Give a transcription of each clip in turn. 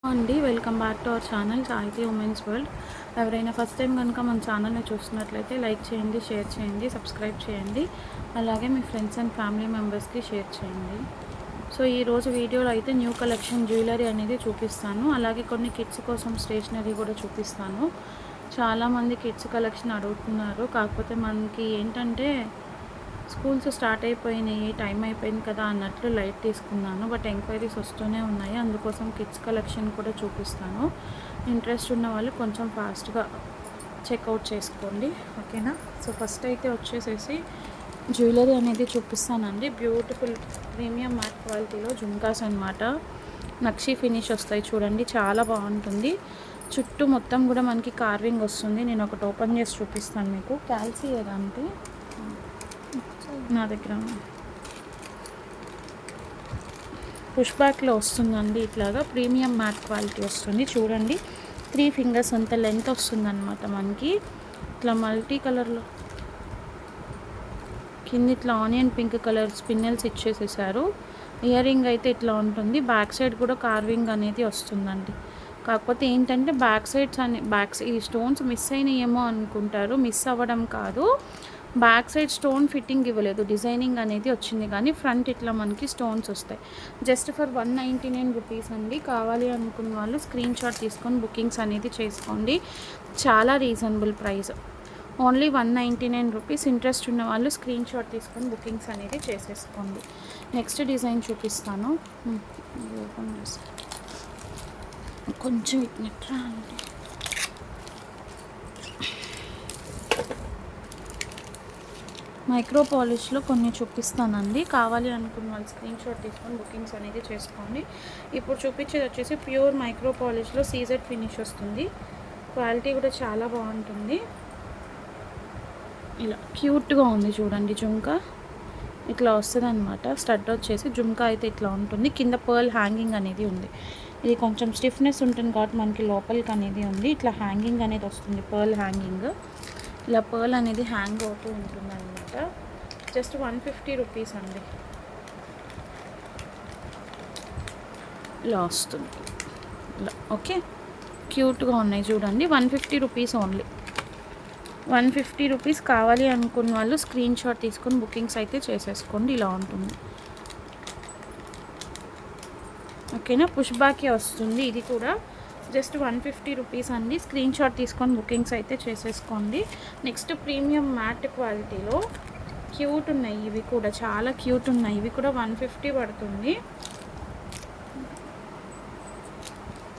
అండి welcome back to our channel సాహితీ women's world. ఎవరైనా ఫస్ట్ టైం కనుక మన ఛానల్ని చూస్తున్నట్లయితే లైక్ చేయండి, షేర్ చేయండి, సబ్స్క్రైబ్ చేయండి. అలాగే మీ ఫ్రెండ్స్ అండ్ ఫ్యామిలీ మెంబర్స్కి షేర్ చేయండి. సో ఈరోజు వీడియోలో అయితే న్యూ కలెక్షన్ జ్యువెలరీ అనేది చూపిస్తాను. అలాగే కొన్ని కిడ్స్ కోసం స్టేషనరీ కూడా చూపిస్తాను. చాలామంది కిడ్స్ కలెక్షన్ అడుగుతున్నారు. కాకపోతే మనకి ఏంటంటే స్కూల్స్ స్టార్ట్ అయిపోయినాయి, టైం అయిపోయింది కదా అన్నట్లు లైట్ తీసుకున్నాను. బట్ ఎంక్వైరీస్ వస్తూనే ఉన్నాయి. అందుకోసం కిడ్స్ కలెక్షన్ కూడా చూపిస్తాను. ఇంట్రెస్ట్ ఉన్న వాళ్ళు కొంచెం ఫాస్ట్గా చెక్అవుట్ చేసుకోండి, ఓకేనా. సో ఫస్ట్ అయితే వచ్చేసేసి జ్యువెలరీ అనేది చూపిస్తానండి. బ్యూటిఫుల్ ప్రీమియం మ్యాట్ క్వాలిటీలో జుమ్కాస్ అనమాట. నక్షి ఫినిష్ వస్తాయి చూడండి, చాలా బాగుంటుంది. చుట్టూ మొత్తం కూడా మనకి కార్వింగ్ వస్తుంది. నేను ఒకటి ఓపెన్ చేసి చూపిస్తాను మీకు. క్యాల్సీ ఏదంటే నా దగ్గర పుష్ బ్యాక్లో వస్తుందండి. ఇట్లాగా ప్రీమియం మ్యాట్ క్వాలిటీ వస్తుంది చూడండి. 3 ఫింగర్స్ అంత లెంత్ వస్తుందన్నమాట మనకి. ఇట్లా మల్టీ కలర్లో కింద ఇట్లా ఆనియన్ పింక్ కలర్ స్పిన్నెల్స్ ఇచ్చేసేసారు. ఇయర్ రింగ్ అయితే ఇట్లా ఉంటుంది. బ్యాక్ సైడ్ కూడా కార్వింగ్ అనేది వస్తుందండి. కాకపోతే ఏంటంటే ఈ స్టోన్స్ మిస్ అయినాయేమో అనుకుంటారు. మిస్ అవ్వడం కాదు, బ్యాక్ సైడ్ స్టోన్ ఫిట్టింగ్ ఇవ్వలేదు, డిజైనింగ్ అనేది వచ్చింది. కానీ ఫ్రంట్ ఇట్లా మనకి స్టోన్స్ వస్తాయి. జస్ట్ ఫర్ 199 రూపీస్ అండి. కావాలి అనుకున్న వాళ్ళు స్క్రీన్ షాట్ తీసుకొని బుకింగ్స్ అనేది చేసుకోండి. చాలా reasonable price, only 199 rupees. Interest ఉన్న వాళ్ళు స్క్రీన్ షాట్ తీసుకొని బుకింగ్స్ అనేది చేసేసుకోండి. నెక్స్ట్ డిజైన్ చూపిస్తాను. కొంచెం ఇట్లా అండి. మైక్రో పాలిష్లో కొన్ని చూపిస్తానండి. కావాలి అనుకున్న వాళ్ళు స్క్రీన్ షాట్ తీసుకొని బుకింగ్స్ అనేది చేసుకోండి. ఇప్పుడు చూపించేది వచ్చేసి ప్యూర్ మైక్రో పాలిష్లో సీజెడ్ ఫినిష్ వస్తుంది. క్వాలిటీ కూడా చాలా బాగుంటుంది. ఇలా క్యూట్గా ఉంది చూడండి. జుమ్కా ఇట్లా వస్తుంది అనమాట. స్టడ్ వచ్చేసి జుమ్కా అయితే ఇట్లా ఉంటుంది. కింద పర్ల్ హ్యాంగింగ్ అనేది ఉంది. ఇది కొంచెం స్టిఫ్నెస్ ఉంటుంది కాబట్టి మనకి లోపలికి అనేది ఉంది. ఇట్లా హ్యాంగింగ్ అనేది వస్తుంది, పర్ల్ హ్యాంగింగ్. ఇలా పర్ల్ అనేది హ్యాంగ్ అవుతూ ఉంటుంది అనమాట. జస్ట్ 150 రూపీస్ అండి. ఇలా వస్తుంది ఇలా, ఓకే. క్యూట్గా ఉన్నాయి చూడండి. 150 రూపీస్ ఓన్లీ. 150 రూపీస్. కావాలి అనుకున్న వాళ్ళు స్క్రీన్ షాట్ తీసుకొని బుకింగ్స్ అయితే చేసేసుకోండి. ఇలా ఉంటుంది, ఓకేనా. పుష్ బ్యాకే వస్తుంది. ఇది కూడా జస్ట్ 150 రూపీస్ అండి. స్క్రీన్ షాట్ తీసుకొని బుకింగ్స్ అయితే చేసేసుకోండి. నెక్స్ట్ ప్రీమియం మ్యాట్ క్వాలిటీలో క్యూట్ ఉన్నాయి. ఇవి కూడా చాలా క్యూట్ ఉన్నాయి. ఇవి కూడా 150 పడుతుంది.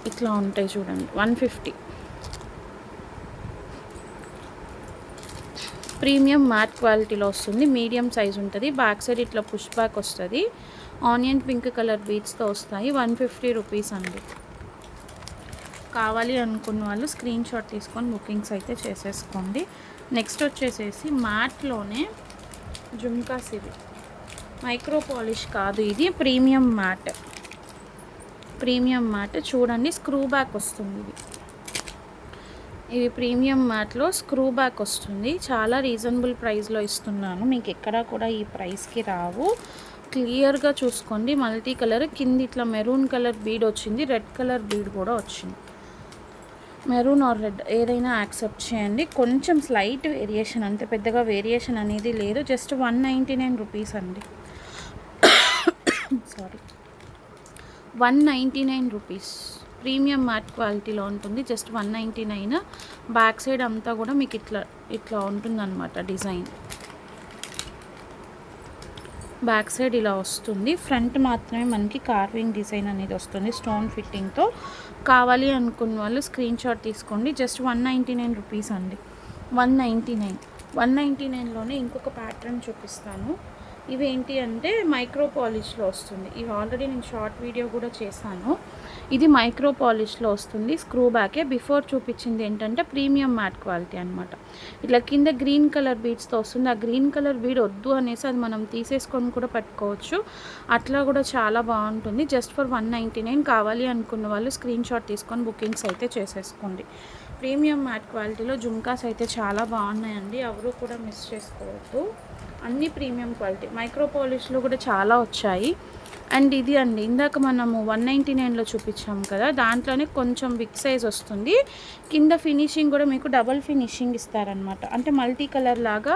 ఇట్లా ఉంటాయి చూడండి, 150. ప్రీమియం మ్యాట్ క్వాలిటీలో వస్తుంది. మీడియం సైజ్ ఉంటుంది. బ్యాక్ సైడ్ ఇట్లా పుష్ బ్యాక్ వస్తుంది. ఆనియన్ పింక్ కలర్ బీడ్స్తో వస్తాయి. 150 రూపీస్ అండి. కావాలి అనుకున్న వాళ్ళు స్క్రీన్ షాట్ తీసుకొని బుకింగ్స్ అయితే చేసేసుకోండి. నెక్స్ట్ వచ్చేసేసి మ్యాట్లోనే జుమ్కాస్. ఇవి మైక్రో పాలిష్ కాదు, ఇది ప్రీమియం మ్యాట్. ప్రీమియం మ్యాట్ చూడండి, స్క్రూ బ్యాక్ వస్తుంది. ఇవి ప్రీమియం మ్యాట్లో స్క్రూ బ్యాక్ వస్తుంది. చాలా రీజనబుల్ ప్రైస్లో ఇస్తున్నాను. మీకు ఎక్కడా కూడా ఈ ప్రైస్కి రావు. క్లియర్గా చూసుకోండి. మల్టీ కలర్ కింద ఇట్లా మెరూన్ కలర్ బీడ్ వచ్చింది, రెడ్ కలర్ బీడ్ కూడా వచ్చింది. మెరూన్ ఆర్ రెడ్ ఏదైనా యాక్సెప్ట్ చేయండి. కొంచెం స్లైట్ వేరియేషన్, అంతే, పెద్దగా వేరియేషన్ అనేది లేదు. జస్ట్ 199 రూపీస్ అండి. Sorry, 199 rupees. ప్రీమియం మ్యాట్ క్వాలిటీలో ఉంటుంది. జస్ట్ 199. బ్యాక్ సైడ్ అంతా కూడా మీకు ఇట్లా ఉంటుందన్నమాట డిజైన్. బ్యాక్ సైడ్ ఇలా వస్తుంది. ఫ్రంట్ మాత్రమే మనకి కార్వింగ్ డిజైన్ అనేది వస్తుంది స్టోన్ ఫిట్టింగ్తో. కావాలి అనుకున్న వాళ్ళు స్క్రీన్ షాట్ తీసుకోండి. జస్ట్ 199 రూపీస్ అండి. 199లోనే ఇంకొక ప్యాటర్న్ చూపిస్తాను. ఇవేంటి అంటే మైక్రో పాలిష్లో వస్తుంది. ఇవి ఆల్రెడీ నేను షార్ట్ వీడియో కూడా చేశాను. ఇది మైక్రో పాలిష్లో వస్తుంది. స్క్రూ బ్యాకే. బిఫోర్ చూపించింది ఏంటంటే ప్రీమియం మ్యాట్ క్వాలిటీ అనమాట. ఇట్లా కింద గ్రీన్ కలర్ బీడ్స్తో వస్తుంది. ఆ గ్రీన్ కలర్ బీడ్ వద్దు అనేసి అది మనం తీసేసుకొని కూడా పెట్టుకోవచ్చు. అట్లా కూడా చాలా బాగుంటుంది. Just for 199. కావాలి అనుకున్న వాళ్ళు స్క్రీన్ షాట్ తీసుకొని బుకింగ్స్ అయితే చేసేసుకోండి. ప్రీమియం మ్యాట్ క్వాలిటీలో జుమ్కాస్ అయితే చాలా బాగున్నాయండి. ఎవరు కూడా మిస్ చేసుకోవద్దు. అన్ని ప్రీమియం క్వాలిటీ. మైక్రో పాలిష్లో కూడా చాలా వచ్చాయి. అండ్ ఇది అండి ఇందాక మనము 199లో చూపించాము కదా, దాంట్లోనే కొంచెం బిగ్ సైజ్ వస్తుంది. కింద ఫినిషింగ్ కూడా మీకు డబల్ ఫినిషింగ్ ఇస్తారనమాట. అంటే మల్టీ కలర్ లాగా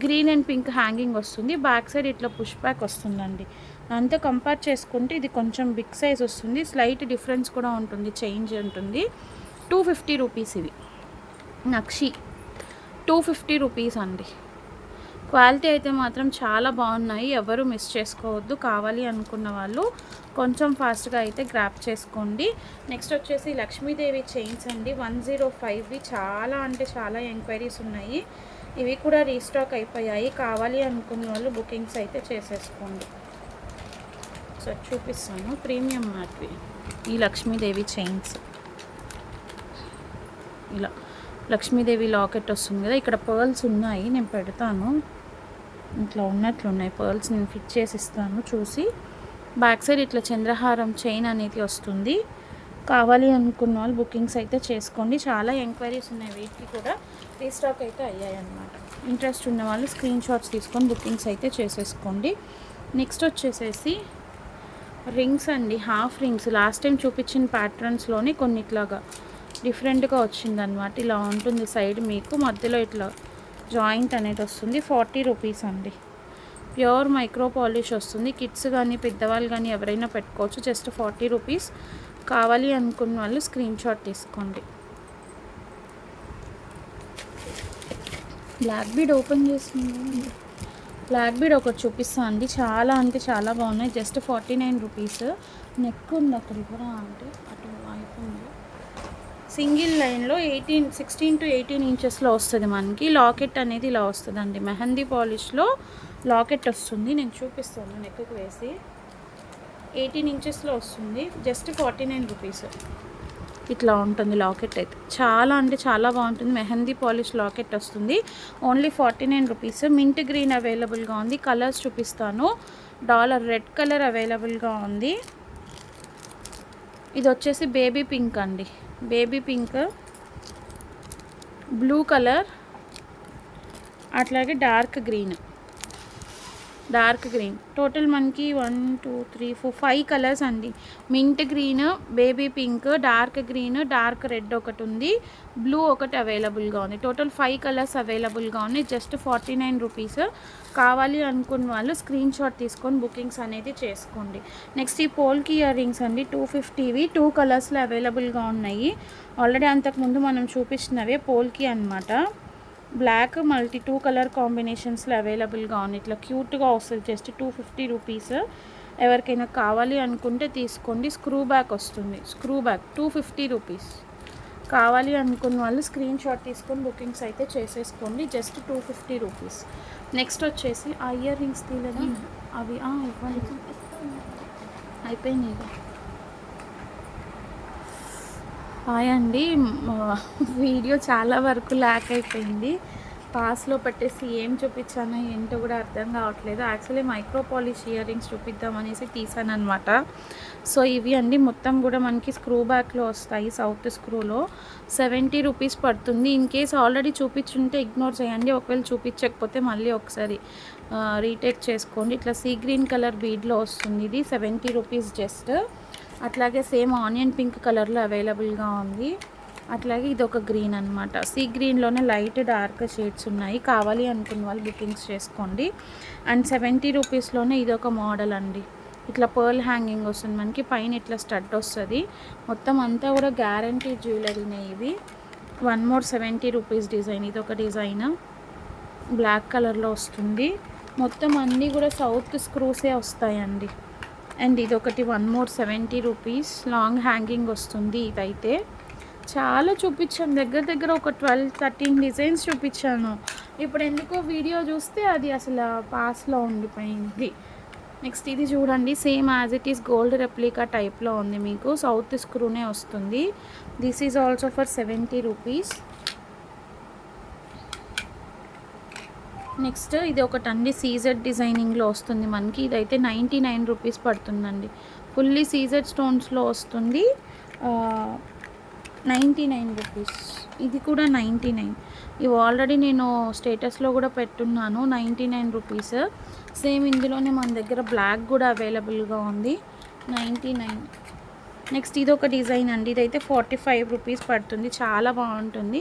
గ్రీన్ అండ్ పింక్ హ్యాంగింగ్ వస్తుంది. బ్యాక్ సైడ్ ఇట్లా పుష్ బ్యాక్ వస్తుందండి. దాంతో కంపేర్ చేసుకుంటే ఇది కొంచెం బిగ్ సైజ్ వస్తుంది. స్లైట్ డిఫరెన్స్ కూడా ఉంటుంది, చేంజ్ ఉంటుంది. 250 రూపీస్ ఇవి. నక్షి 250 రూపీస్ అండి. క్వాలిటీ అయితే మాత్రం చాలా బాగున్నాయి, ఎవరు మిస్ చేసుకోవద్దు. కావాలి అనుకున్న వాళ్ళు కొంచెం ఫాస్ట్గా అయితే గ్రాప్ చేసుకోండి. నెక్స్ట్ వచ్చేసి లక్ష్మీదేవి చైన్స్ అండి, 105వి. చాలా అంటే చాలా ఎంక్వైరీస్ ఉన్నాయి. ఇవి కూడా రీస్టాక్ అయిపోయాయి. కావాలి అనుకున్న వాళ్ళు బుకింగ్స్ అయితే చేసేసుకోండి. సో చూపిస్తాను, ప్రీమియం మ్యాట్వి ఈ లక్ష్మీదేవి చైన్స్. ఇలా లక్ష్మీదేవి లాకెట్ వస్తుంది కదా, ఇక్కడ పర్ల్స్ ఉన్నాయి, నేను పెడతాను. ఇట్లా ఉన్నట్లున్నాయి పర్ల్స్, నేను ఫిట్ చేసి ఇస్తాను చూసి. బ్యాక్ సైడ్ ఇట్లా చంద్రహారం చైన్ అనేది వస్తుంది. కావాలి అనుకున్న వాళ్ళు బుకింగ్స్ అయితే చేసుకోండి. చాలా ఎంక్వైరీస్ ఉన్నాయి, వీటికి కూడా రీస్టాక్ అయితే అయ్యాయి అన్నమాట. ఇంట్రెస్ట్ ఉన్న వాళ్ళు స్క్రీన్ షాట్స్ తీసుకొని బుకింగ్స్ అయితే చేసేసుకోండి. నెక్స్ట్ వచ్చేసేసి రింగ్స్ అండి, హాఫ్ రింగ్స్. లాస్ట్ టైం చూపించిన ప్యాటర్న్స్లోనే కొన్ని ఇట్లాగా డిఫరెంట్గా వచ్చిందనమాట. ఇలా ఉంటుంది సైడ్, మీకు మధ్యలో ఇట్లా జాయింట్ అనేది వస్తుంది. 40 రూపీస్ అండి. ప్యూర్ మైక్రో పాలిష్ వస్తుంది. కిడ్స్ కానీ పెద్దవాళ్ళు కానీ ఎవరైనా పెట్టుకోవచ్చు. Just 40 rupees. కావాలి అనుకున్న వాళ్ళు స్క్రీన్ షాట్ తీసుకోండి. బ్లాక్ బీడ్ ఓపెన్ చేసింది. బ్లాక్ బీడ్ ఒకటి చూపిస్తాను అండి, చాలా అంటే చాలా బాగున్నాయి. Just 49 rupees. నెక్ ఉంది అక్కడ కూడా, అంటే అటు అయిపోయింది. సింగిల్ లైన్లో 16 to 18 ఇంచెస్లో వస్తుంది మనకి. లాకెట్ అనేది ఇలా వస్తుందండి, మెహందీ పాలిష్లో లాకెట్ వస్తుంది. నేను చూపిస్తాను నెక్కు వేసి. 18 ఇంచెస్లో వస్తుంది. Just 49 rupees. ఇట్లా ఉంటుంది లాకెట్ అయితే. చాలా అంటే చాలా బాగుంటుంది. మెహందీ పాలిష్ లాకెట్ వస్తుంది. Only 49 rupees. మింట్ గ్రీన్ అవైలబుల్గా ఉంది. కలర్స్ చూపిస్తాను. డాలర్ రెడ్ కలర్ అవైలబుల్గా ఉంది. ఇది వచ్చేసి బేబీ పింక్ అండి, బేబీ పింక్, బ్లూ కలర్, అట్లాగే డార్క్ గ్రీన్. టోటల్ మనకి 1 2 3 4 5 కలర్స్ అండి. Mint green, baby pink, dark green, dark red ఒకటి ఉంది, బ్లూ ఒకటి అవైలబుల్గా ఉంది. టోటల్ 5 కలర్స్ అవైలబుల్గా ఉన్నాయి. Just 49 rupees. కావాలి అనుకున్న వాళ్ళు స్క్రీన్ షాట్ తీసుకొని బుకింగ్స్ అనేది చేసుకోండి. నెక్స్ట్ ఈ పోల్కి ఇయర్ రింగ్స్ అండి, 250వి. 2 కలర్స్లో అవైలబుల్గా ఉన్నాయి. ఆల్రెడీ అంతకుముందు మనం చూపించినవే పోల్కి అనమాట. బ్లాక్ మల్టీ 2 కలర్ కాంబినేషన్స్లో అవైలబుల్గా ఉంది. ఇట్లా క్యూట్గా వస్తుంది. Just 250 rupees. ఎవరికైనా కావాలి అనుకుంటే తీసుకోండి. స్క్రూ బ్యాక్ వస్తుంది, స్క్రూ బ్యాక్ 250 రూపీస్. కావాలి అనుకున్న వాళ్ళు స్క్రీన్ షాట్ తీసుకొని బుకింగ్స్ అయితే చేసేసుకోండి. Just 250 rupees. నెక్స్ట్ వచ్చేసి ఆ ఇయర్ రింగ్స్ తీయలేదా అవి, ఇవ్వండి, అయిపోయినాయి. హాయ్ అండి, వీడియో చాలా వరకు ల్యాక్ అయిపోయింది. పాస్లో పెట్టేసి ఏం చూపించానో ఏంటో కూడా అర్థం కావట్లేదు. Actually micro polish earrings చూపిద్దామనేసి తీసాను అనమాట. సో ఇవి అండి, మొత్తం కూడా మనకి స్క్రూ బ్యాక్లో వస్తాయి. సౌత్ స్క్రూలో 70 రూపీస్ పడుతుంది. ఇన్ కేస్ ఆల్రెడీ చూపించుంటే ఇగ్నోర్ చేయండి. ఒకవేళ చూపించకపోతే మళ్ళీ ఒకసారి రీటేక్ చేసుకోండి. ఇట్లా సీ గ్రీన్ కలర్ బీడ్లో వస్తుంది. ఇది 70 రూపీస్ జస్ట్. అట్లాగే సేమ్ ఆనియన్ పింక్ కలర్లో అవైలబుల్గా ఉంది. అట్లాగే ఇది ఒక గ్రీన్ అనమాట. సీ గ్రీన్లోనే లైట్ డార్క్ షేడ్స్ ఉన్నాయి. కావాలి అనుకున్న వాళ్ళు బుకింగ్స్ చేసుకోండి. అండ్ 70 రూపీస్లోనే ఇది ఒక మోడల్ అండి. ఇట్లా పర్ల్ హ్యాంగింగ్ వస్తుంది మనకి, పైన ఇట్లా స్టడ్ వస్తుంది. మొత్తం అంతా కూడా గ్యారంటీ జ్యువెలరీనే ఇవి. 1 more 70 రూపీస్ డిజైన్. ఇది ఒక డిజైన్ బ్లాక్ కలర్లో వస్తుంది. మొత్తం అన్నీ కూడా సౌత్ స్క్రూసే వస్తాయండి. అండ్ ఇది ఒకటి 1 more 70 రూపీస్. లాంగ్ హ్యాంగింగ్ వస్తుంది. ఇదైతే చాలా చూపించాను, దగ్గర ఒక 12-13 డిజైన్స్ చూపించాను. ఇప్పుడు ఎందుకో వీడియో చూస్తే అది అసలు పాస్లో ఉండిపోయింది. నెక్స్ట్ ఇది చూడండి, same as it is gold replica టైప్లో ఉంది. మీకు సౌత్ స్క్రూనే వస్తుంది. This is also for 70 rupees. Next ఇది ఒకటి అండి, సీజెడ్ డిజైనింగ్లో వస్తుంది మనకి. ఇదైతే 99 రూపీస్ పడుతుందండి. ఫుల్లీ సీజెడ్ స్టోన్స్లో వస్తుంది. 99 రూపీస్. ఇది కూడా 99. ఇవి ఆల్రెడీ నేను స్టేటస్లో కూడా పెట్టున్నాను. 99 రూపీస్. సేమ్ ఇందులోనే మన దగ్గర బ్లాక్ కూడా అవైలబుల్గా ఉంది, 99. నెక్స్ట్ ఇది ఒక డిజైన్ అండి, ఇదైతే 45 రూపీస్ పడుతుంది. చాలా బాగుంటుంది.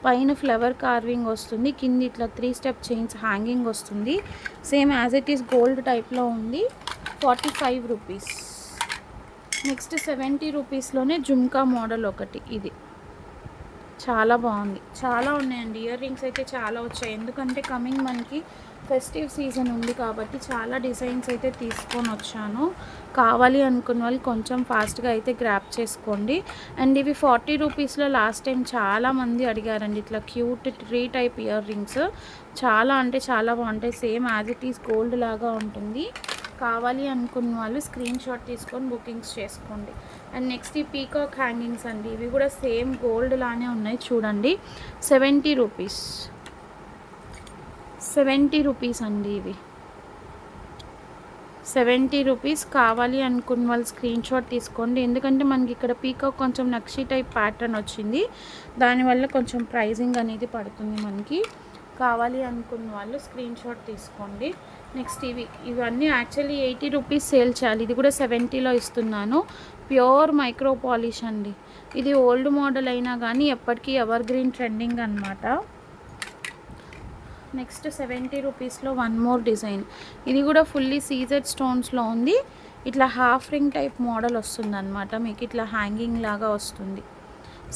పైన ఫ్లవర్ కార్వింగ్ వస్తుంది, కింద ఇట్లా 3 స్టెప్ చైన్స్ హ్యాంగింగ్ వస్తుంది. Same as it is gold టైప్లో ఉంది, 45 రూపీస్. నెక్స్ట్ 70 రూపీస్లోనే జుమ్కా మోడల్ ఒకటి, ఇది చాలా బాగుంది. చాలా ఉన్నాయండి, ఇయర్ రింగ్స్ అయితే చాలా వచ్చాయి. ఎందుకంటే కమింగ్ మనకి ఫెస్టివ్ సీజన్ ఉంది కాబట్టి చాలా డిజైన్స్ అయితే తీసుకొని వచ్చాను. కావాలి అనుకున్న వాళ్ళు కొంచెం ఫాస్ట్గా అయితే గ్రాప్ చేసుకోండి. అండ్ ఇవి 40 రూపీస్లో లాస్ట్ టైం చాలామంది అడిగారండి, ఇట్లా cute tree type ear rings. చాలా అంటే చాలా బాగుంటాయి, same as it is gold లాగా ఉంటుంది. కావాలి అనుకున్న వాళ్ళు స్క్రీన్ షాట్ తీసుకొని బుకింగ్స్ చేసుకోండి. అండ్ నెక్స్ట్ ఈ పీకాక్ హ్యాంగింగ్స్ అండి, ఇవి కూడా సేమ్ గోల్డ్ లానే ఉన్నాయి చూడండి. 70 రూపీస్, 70 రూపీస్ అండి, ఇవి 70 రూపీస్. కావాలి అనుకున్న వాళ్ళు స్క్రీన్ షాట్ తీసుకోండి. ఎందుకంటే మనకి ఇక్కడ పీకాక్ కొంచెం నక్షి టైప్ ప్యాటర్న్ వచ్చింది, దానివల్ల కొంచెం ప్రైజింగ్ అనేది పడుతుంది మనకి. కావాలి అనుకున్న వాళ్ళు స్క్రీన్ షాట్ తీసుకోండి. నెక్స్ట్ ఇవన్నీ యాక్చువల్లీ 80 రూపీస్ సేల్ చేయాలి, ఇది కూడా 70లో ఇస్తున్నాను. ప్యూర్ మైక్రో పాలిష్ అండి, ఇది ఓల్డ్ మోడల్ అయినా కానీ ఎప్పటికీ ఎవర్ గ్రీన్ ట్రెండింగ్ అనమాట. నెక్స్ట్ 70 రూపీస్లో వన్ మోర్ డిజైన్, ఇది కూడా ఫుల్లీ సీజెడ్ స్టోన్స్లో ఉంది. ఇట్లా హాఫ్ రింగ్ టైప్ మోడల్ వస్తుంది అనమాట, మీకు ఇట్లా హ్యాంగింగ్ లాగా వస్తుంది.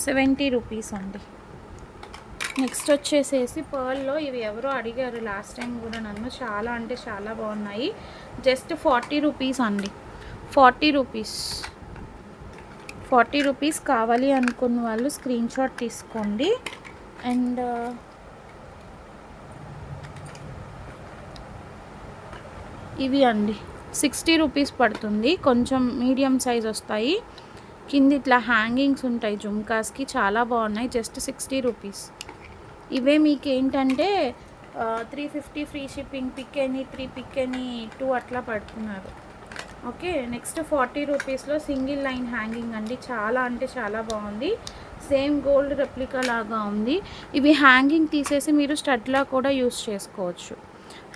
70 రూపీస్ అండి. నెక్స్ట్ వచ్చేసేసి పర్ల్లో, ఇవి ఎవరో అడిగారు లాస్ట్ టైం కూడా నన్ను, చాలా అంటే చాలా బాగున్నాయి. జస్ట్ 40 రూపీస్ అండి, 40 రూపీస్, 40 రూపీస్. కావాలి అనుకున్న వాళ్ళు స్క్రీన్ షాట్ తీసుకోండి. అండ్ ఇవి అండి 60 రూపీస్ పడుతుంది, కొంచెం మీడియం సైజ్ వస్తాయి. కింద ఇట్లా హ్యాంగింగ్స్ ఉంటాయి జుమ్కాస్కి, చాలా బాగున్నాయి. Just 60 rupees. ఇవే మీకు ఏంటంటే 350 free shipping, pick any 3, pick any 2 అట్లా పడుతున్నారు. ఓకే. నెక్స్ట్ 40 రూపీస్లో సింగిల్ లైన్ హ్యాంగింగ్ అండి, చాలా అంటే చాలా బాగుంది. సేమ్ గోల్డ్ రెప్లికా లాగా ఉంది. ఇవి హ్యాంగింగ్ తీసేసి మీరు స్టడ్లా కూడా యూస్ చేసుకోవచ్చు,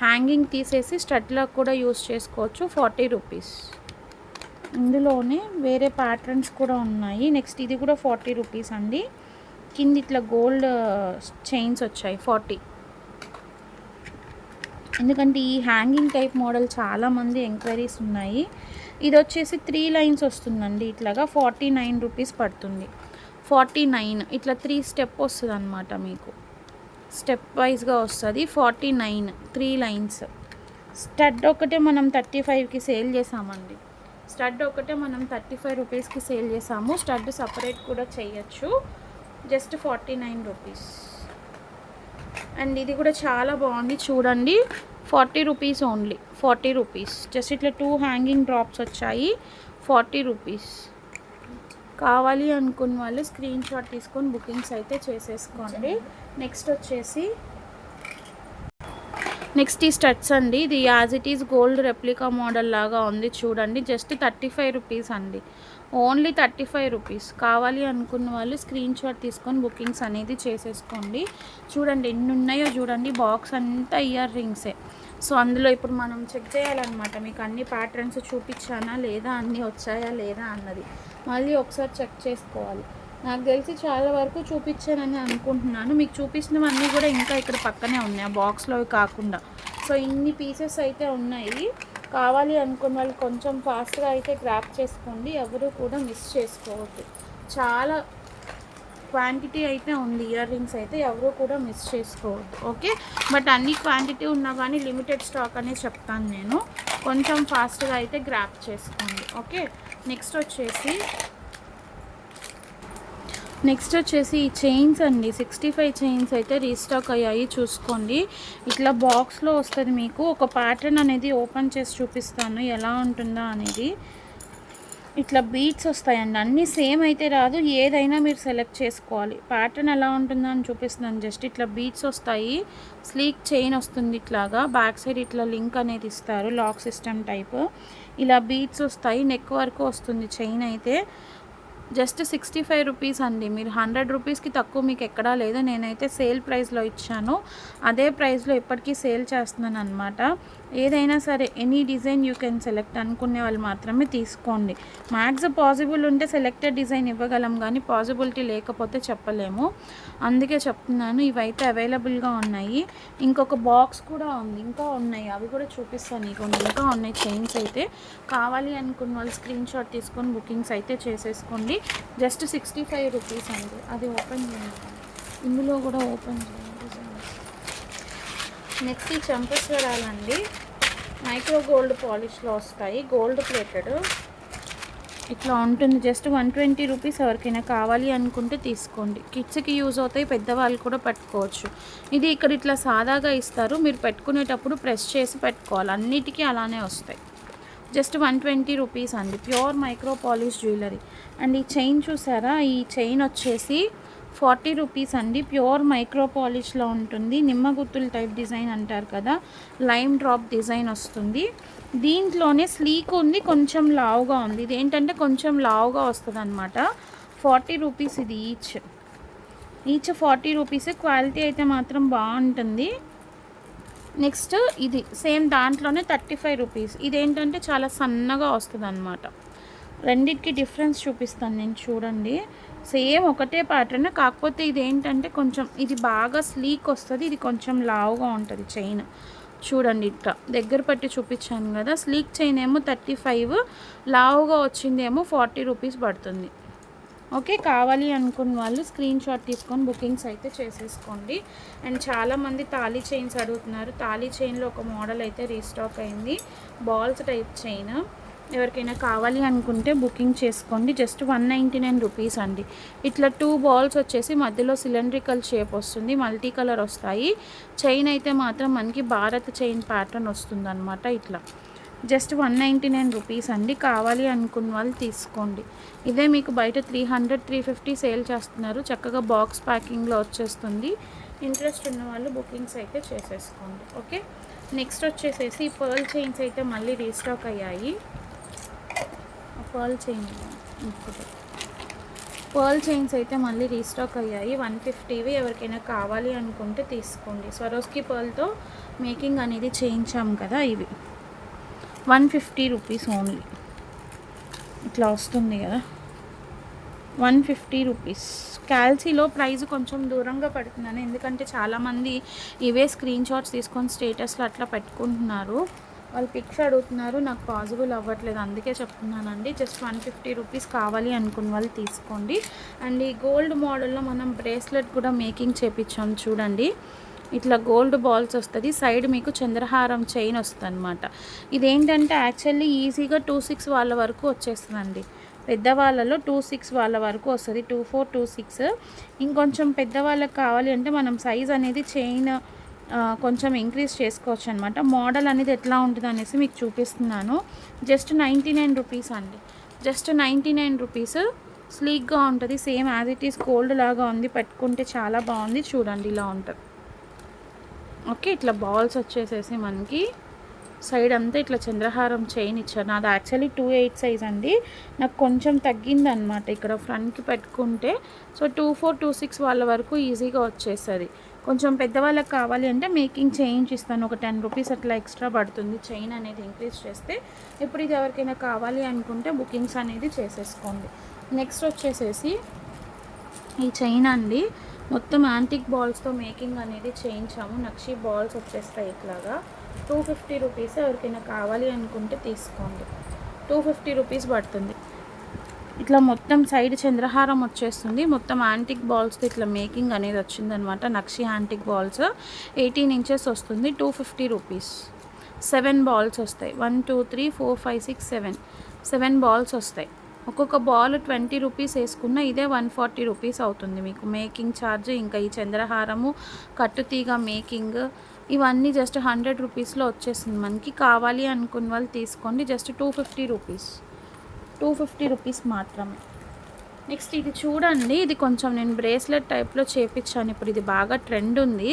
హ్యాంగింగ్ తీసేసి స్టడ్లా కూడా యూస్ చేసుకోవచ్చు. 40 రూపీస్. ఇందులోనే వేరే ప్యాటర్న్స్ కూడా ఉన్నాయి. నెక్స్ట్ ఇది కూడా 40 రూపీస్ అండి, కింద ఇట్లా గోల్డ్ చైన్స్ వచ్చాయి. 40. ఎందుకంటే ఈ హ్యాంగింగ్ టైప్ మోడల్ చాలామంది ఎంక్వైరీస్ ఉన్నాయి. ఇది వచ్చేసి 3 లైన్స్ వస్తుందండి, ఇట్లాగా 49 రూపీస్ పడుతుంది. 49 ఇట్లా 3 స్టెప్ వస్తుంది అనమాట, మీకు స్టెప్ వైజ్గా వస్తుంది. 49 3 లైన్స్. స్టడ్ ఒకటే మనం 35కి సేల్ చేసామండి, స్టడ్ ఒకటే మనం 35 రూపీస్కి సేల్ చేసాము. స్టడ్ సపరేట్ కూడా చేయొచ్చు. Just 49 rupees. అండ్ ఇది కూడా చాలా బాగుంది చూడండి, 40 రూపీస్ ఓన్లీ, 40 రూపీస్. జస్ట్ ఇట్లా 2 హ్యాంగింగ్ డ్రాప్స్ వచ్చాయి, 40 రూపీస్. కావాలి అనుకున్న వాళ్ళు స్క్రీన్ షాట్ తీసుకొని బుకింగ్స్ అయితే చేసేసుకోండి. నెక్స్ట్ వచ్చేసి నెక్స్ట్ ఈ స్టడ్స్ అండి, ఇది as it is gold replica model లాగా ఉంది చూడండి. జస్ట్ 35 రూపీస్ అండి, ఓన్లీ 35 రూపీస్. కావాలి అనుకున్న వాళ్ళు స్క్రీన్ షాట్ తీసుకొని బుకింగ్స్ అనేది చేసేసుకోండి. చూడండి ఎన్ని ఉన్నాయో చూడండి, బాక్స్ అంతా ఇయర్ రింగ్సే. సో అందులో ఇప్పుడు మనం చెక్ చేయాలన్నమాట, మీకు అన్ని ప్యాటర్న్స్ చూపించానా లేదా, అన్నీ వచ్చాయా లేదా అన్నది మళ్ళీ ఒకసారి చెక్ చేసుకోవాలి. నాకు తెలిసి చాలా వరకు చూపించానని అనుకుంటున్నాను. మీకు చూపించినవన్నీ కూడా ఇంకా ఇక్కడ పక్కనే ఉన్నాయి, బాక్స్లో కాకుండా. సో ఇన్ని పీసెస్ అయితే ఉన్నాయి. కావాలి అనుకున్న వాళ్ళు కొంచెం ఫాస్ట్గా అయితే గ్రాప్ చేసుకోండి, ఎవరు కూడా మిస్ చేసుకోవద్దు. చాలా క్వాంటిటీ అయితే ఉంది ఇయర్ రింగ్స్ అయితే, ఎవరు కూడా మిస్ చేసుకోవద్దు. ఓకే. బట్ అన్ని క్వాంటిటీ ఉన్నా కానీ లిమిటెడ్ స్టాక్ అనే చెప్తాను నేను, కొంచెం ఫాస్ట్గా అయితే గ్రాప్ చేసుకోండి. ఓకే. నెక్స్ట్ వచ్చేసి ఈ చైన్స్ అండి, 65 చైన్స్ అయితే రీస్టాక్ అయ్యాయి చూసుకోండి. ఇట్లా బాక్స్లో వస్తుంది మీకు. ఒక ప్యాటర్న్ అనేది ఓపెన్ చేసి చూపిస్తాను ఎలా ఉంటుందా అనేది. ఇట్లా బీట్స్ వస్తాయండి, అన్నీ సేమ్ అయితే రాదు, ఏదైనా మీరు సెలెక్ట్ చేసుకోవాలి. ప్యాటర్న్ ఎలా ఉంటుందో అని చూపిస్తున్నాను. జస్ట్ ఇట్లా బీట్స్ వస్తాయి, స్లీక్ చైన్ వస్తుంది ఇట్లాగా, బ్యాక్ సైడ్ ఇట్లా లింక్ అనేది ఇస్తారు, లాక్ సిస్టమ్ టైప్. ఇలా బీట్స్ వస్తాయి, నెక్ వరకు వస్తుంది చైన్ అయితే. జస్ట్ 65 రూపీస్ అండి, మీరు 100 రూపీస్కి తక్కువ మీకు ఎక్కడా లేదు. నేనైతే సేల్ ప్రైస్లో ఇచ్చాను, అదే ప్రైస్లో ఇప్పటికీ సేల్ చేస్తున్నాను అనమాట. ఏదైనా సరే any design you can select అనుకునే వాళ్ళు మాత్రమే తీసుకోండి. మ్యాక్స్ పాసిబుల్ ఉంటే సెలెక్టెడ్ డిజైన్ ఇవ్వగలం, కానీ పాసిబిలిటీ లేకపోతే చెప్పలేము. అందుకే చెప్తున్నాను. ఇవైతే అవైలబుల్గా ఉన్నాయి. ఇంకొక బాక్స్ కూడా ఉంది, ఇంకా ఉన్నాయి, అవి కూడా చూపిస్తాను. ఇంకా ఉన్నాయి చైన్స్ అయితే. కావాలి అనుకున్న వాళ్ళు స్క్రీన్ షాట్ తీసుకొని బుకింగ్స్ అయితే చేసేసుకోండి. జస్ట్ 65 రూపీస్ అండి. అది ఓపెన్ చేయండి, ఇందులో కూడా ఓపెన్ చేయండి. నెక్స్ట్ ఈ చంపస్వరాలండి, మైక్రో గోల్డ్ పాలిష్లో వస్తాయి, గోల్డ్ ప్లేటెడ్ ఇట్లా ఉంటుంది. Just 120 rupees. ఎవరికైనా కావాలి అనుకుంటే తీసుకోండి. కిడ్స్కి యూజ్ అవుతాయి, పెద్దవాళ్ళు కూడా పెట్టుకోవచ్చు. ఇది ఇక్కడ ఇట్లా సాదాగా ఇస్తారు, మీరు పెట్టుకునేటప్పుడు ప్రెస్ చేసి పెట్టుకోవాలి. అన్నిటికీ అలానే వస్తాయి. జస్ట్ 120 రూపీస్ అండి. Pure micro polish jewellery. And ఈ చైన్ చూసారా, ఈ చైన్ వచ్చేసి 40 రూపీస్ అండి. ప్యూర్ మైక్రో పాలిష్లో ఉంటుంది. నిమ్మగుత్తులు టైప్ డిజైన్ అంటారు కదా, లైమ్ డ్రాప్ డిజైన్ వస్తుంది. దీంట్లోనే స్లీక్ ఉంది, కొంచెం లావుగా ఉంది. ఇది ఏంటంటే కొంచెం లావుగా వస్తుంది అనమాట. 40 రూపీస్ ఇది ఈచ్ 40 రూపీస్. క్వాలిటీ అయితే మాత్రం బాగుంటుంది. నెక్స్ట్ ఇది సేమ్ దాంట్లోనే 35 రూపీస్. ఇదేంటంటే చాలా సన్నగా వస్తుంది అనమాట. రెండింటికి డిఫరెన్స్ చూపిస్తాను నేను, చూడండి. సేమ్ ఒకటే ప్యాటర్న్, కాకపోతే ఇది ఏంటంటే కొంచెం ఇది బాగా స్లీక్ వస్తుంది, ఇది కొంచెం లావుగా ఉంటుంది చైన్. చూడండి ఇట్లా దగ్గర పట్టి చూపించాను కదా. స్లీక్ చైన్ ఏమో 35, లావుగా వచ్చిందేమో 40 రూపీస్ పడుతుంది. ఓకే, కావాలి అనుకున్న వాళ్ళు స్క్రీన్ షాట్ తీసుకొని బుకింగ్స్ అయితే చేసేసుకోండి. అండ్ చాలామంది తాళీ చైన్స్ అడుగుతున్నారు. తాళీ చైన్లో ఒక మోడల్ అయితే రీస్టాక్ అయింది, బాల్స్ టైప్ చైన్. ఎవరికైనా కావాలి అనుకుంటే బుకింగ్ చేసుకోండి. జస్ట్ 199 రూపీస్ అండి. ఇట్లా 2 బాల్స్ వచ్చేసి మధ్యలో సిలిండ్రికల్ షేప్ వస్తుంది, మల్టీ కలర్ వస్తాయి. చైన్ అయితే మాత్రం మనకి భారత్ చైన్ ప్యాటర్న్ వస్తుంది అనమాట. ఇట్లా జస్ట్ 199 రూపీస్ అండి. కావాలి అనుకున్న వాళ్ళు తీసుకోండి. ఇదే మీకు బయట 300-350 సేల్ చేస్తున్నారు. చక్కగా బాక్స్ ప్యాకింగ్లో వచ్చేస్తుంది. ఇంట్రెస్ట్ ఉన్న వాళ్ళు బుకింగ్స్ అయితే చేసేసుకోండి. ఓకే, నెక్స్ట్ వచ్చేసేసి పర్ల్ చైన్స్ అయితే మళ్ళీ రీస్టాక్ అయ్యాయి. పర్ల్ చైన్స్ అయితే మళ్ళీ రీస్టాక్ అయ్యాయి. 150వి. ఎవరికైనా కావాలి అనుకుంటే తీసుకోండి. స్వరోస్కి పర్ల్తో మేకింగ్ అనేది చేయించాం కదా, ఇవి 150 రూపీస్ ఓన్లీ. ఇట్లా వస్తుంది కదా, 150 రూపీస్. క్యాల్సీలో ప్రైస్ కొంచెం దూరంగా పెడుతున్నాను, ఎందుకంటే చాలామంది ఇవే స్క్రీన్ షాట్స్ తీసుకొని స్టేటస్లో అట్లా పెట్టుకుంటున్నారు. వాళ్ళు పిక్స్ అడుగుతున్నారు, నాకు పాసిబుల్ అవ్వట్లేదు, అందుకే చెప్తున్నానండి. Just 150 rupees. కావాలి అనుకున్న వాళ్ళు తీసుకోండి. అండ్ ఈ గోల్డ్ మోడల్లో మనం బ్రేస్లెట్ కూడా మేకింగ్ చేపించాం చూడండి. ఇట్లా గోల్డ్ బాల్స్ వస్తుంది, సైడ్ మీకు చంద్రహారం చైన్ వస్తుంది అనమాట. ఇదేంటంటే యాక్చువల్లీ ఈజీగా 26 వాళ్ళ వరకు వచ్చేస్తుందండి. పెద్దవాళ్ళలో 26 వాళ్ళ వరకు వస్తుంది, 24, 26. ఇంకొంచెం పెద్దవాళ్ళకి కావాలి అంటే మనం సైజ్ అనేది చైన్ కొంచెం ఇంక్రీజ్ చేసుకోవచ్చు అనమాట. మోడల్ అనేది ఎట్లా ఉంటుంది అనేసి మీకు చూపిస్తున్నాను. జస్ట్ 99 రూపీస్ అండి. Just 99 rupees. స్లీక్గా ఉంటుంది, same as it is gold లాగా ఉంది. పెట్టుకుంటే చాలా బాగుంది. చూడండి ఇలా ఉంటుంది. ఓకే, ఇట్లా బాల్స్ వచ్చేసేసి మనకి సైడ్ అంతా ఇట్లా చంద్రహారం చైన్ ఇచ్చారు. నాది యాక్చువల్లీ 28 సైజ్ అండి, నాకు కొంచెం తగ్గింది అనమాట ఇక్కడ ఫ్రంట్కి పెట్టుకుంటే. సో 24, 26 వాళ్ళ వరకు ఈజీగా వచ్చేస్తుంది. కొంచెం పెద్దవాళ్ళకి కావాలి అంటే మేకింగ్ చేయించిస్తాను, ఒక 10 రూపీస్ అట్లా ఎక్స్ట్రా పడుతుంది చైన్ అనేది ఇంక్రీజ్ చేస్తే. ఇప్పుడు ఇది ఎవరికైనా కావాలి అనుకుంటే బుకింగ్స్ అనేది చేసేసుకోండి. నెక్స్ట్ వచ్చేసేసి ఈ చైన్ అండి, మొత్తం యాంటిక్ బాల్స్తో మేకింగ్ అనేది చేయించాము. నక్షి బాల్స్ వచ్చేస్తాయి ఇట్లాగా. 250 రూపీస్. ఎవరికైనా కావాలి అనుకుంటే తీసుకోండి. 250 రూపీస్ పడుతుంది. ఇట్లా మొత్తం సైడ్ చంద్రహారం వచ్చేస్తుంది. మొత్తం యాంటిక్ బాల్స్తో ఇట్లా మేకింగ్ అనేది వచ్చిందనమాట. నక్షి యాంటిక్ బాల్స్ 18 ఇంచెస్ వస్తుంది. 250 రూపీస్. 7 బాల్స్ వస్తాయి. 1, 2, 3, 4, 5, 6, 7 బాల్స్ వస్తాయి. ఒక్కొక్క బాల్ 20 రూపీస్ వేసుకున్న ఇదే 140 రూపీస్ అవుతుంది మీకు మేకింగ్ ఛార్జ్. ఇంకా ఈ చంద్రహారము, కట్టుతీగ మేకింగ్ ఇవన్నీ జస్ట్ 100 రూపీస్లో వచ్చేసింది మనకి. కావాలి అనుకున్న వాళ్ళు తీసుకోండి. Just 250 rupees. 250 రూపీస్ మాత్రమే. నెక్స్ట్ ఇది చూడండి, ఇది కొంచెం నేను బ్రేస్లెట్ టైప్లో చేపించాను. ఇప్పుడు ఇది బాగా ట్రెండ్ ఉంది.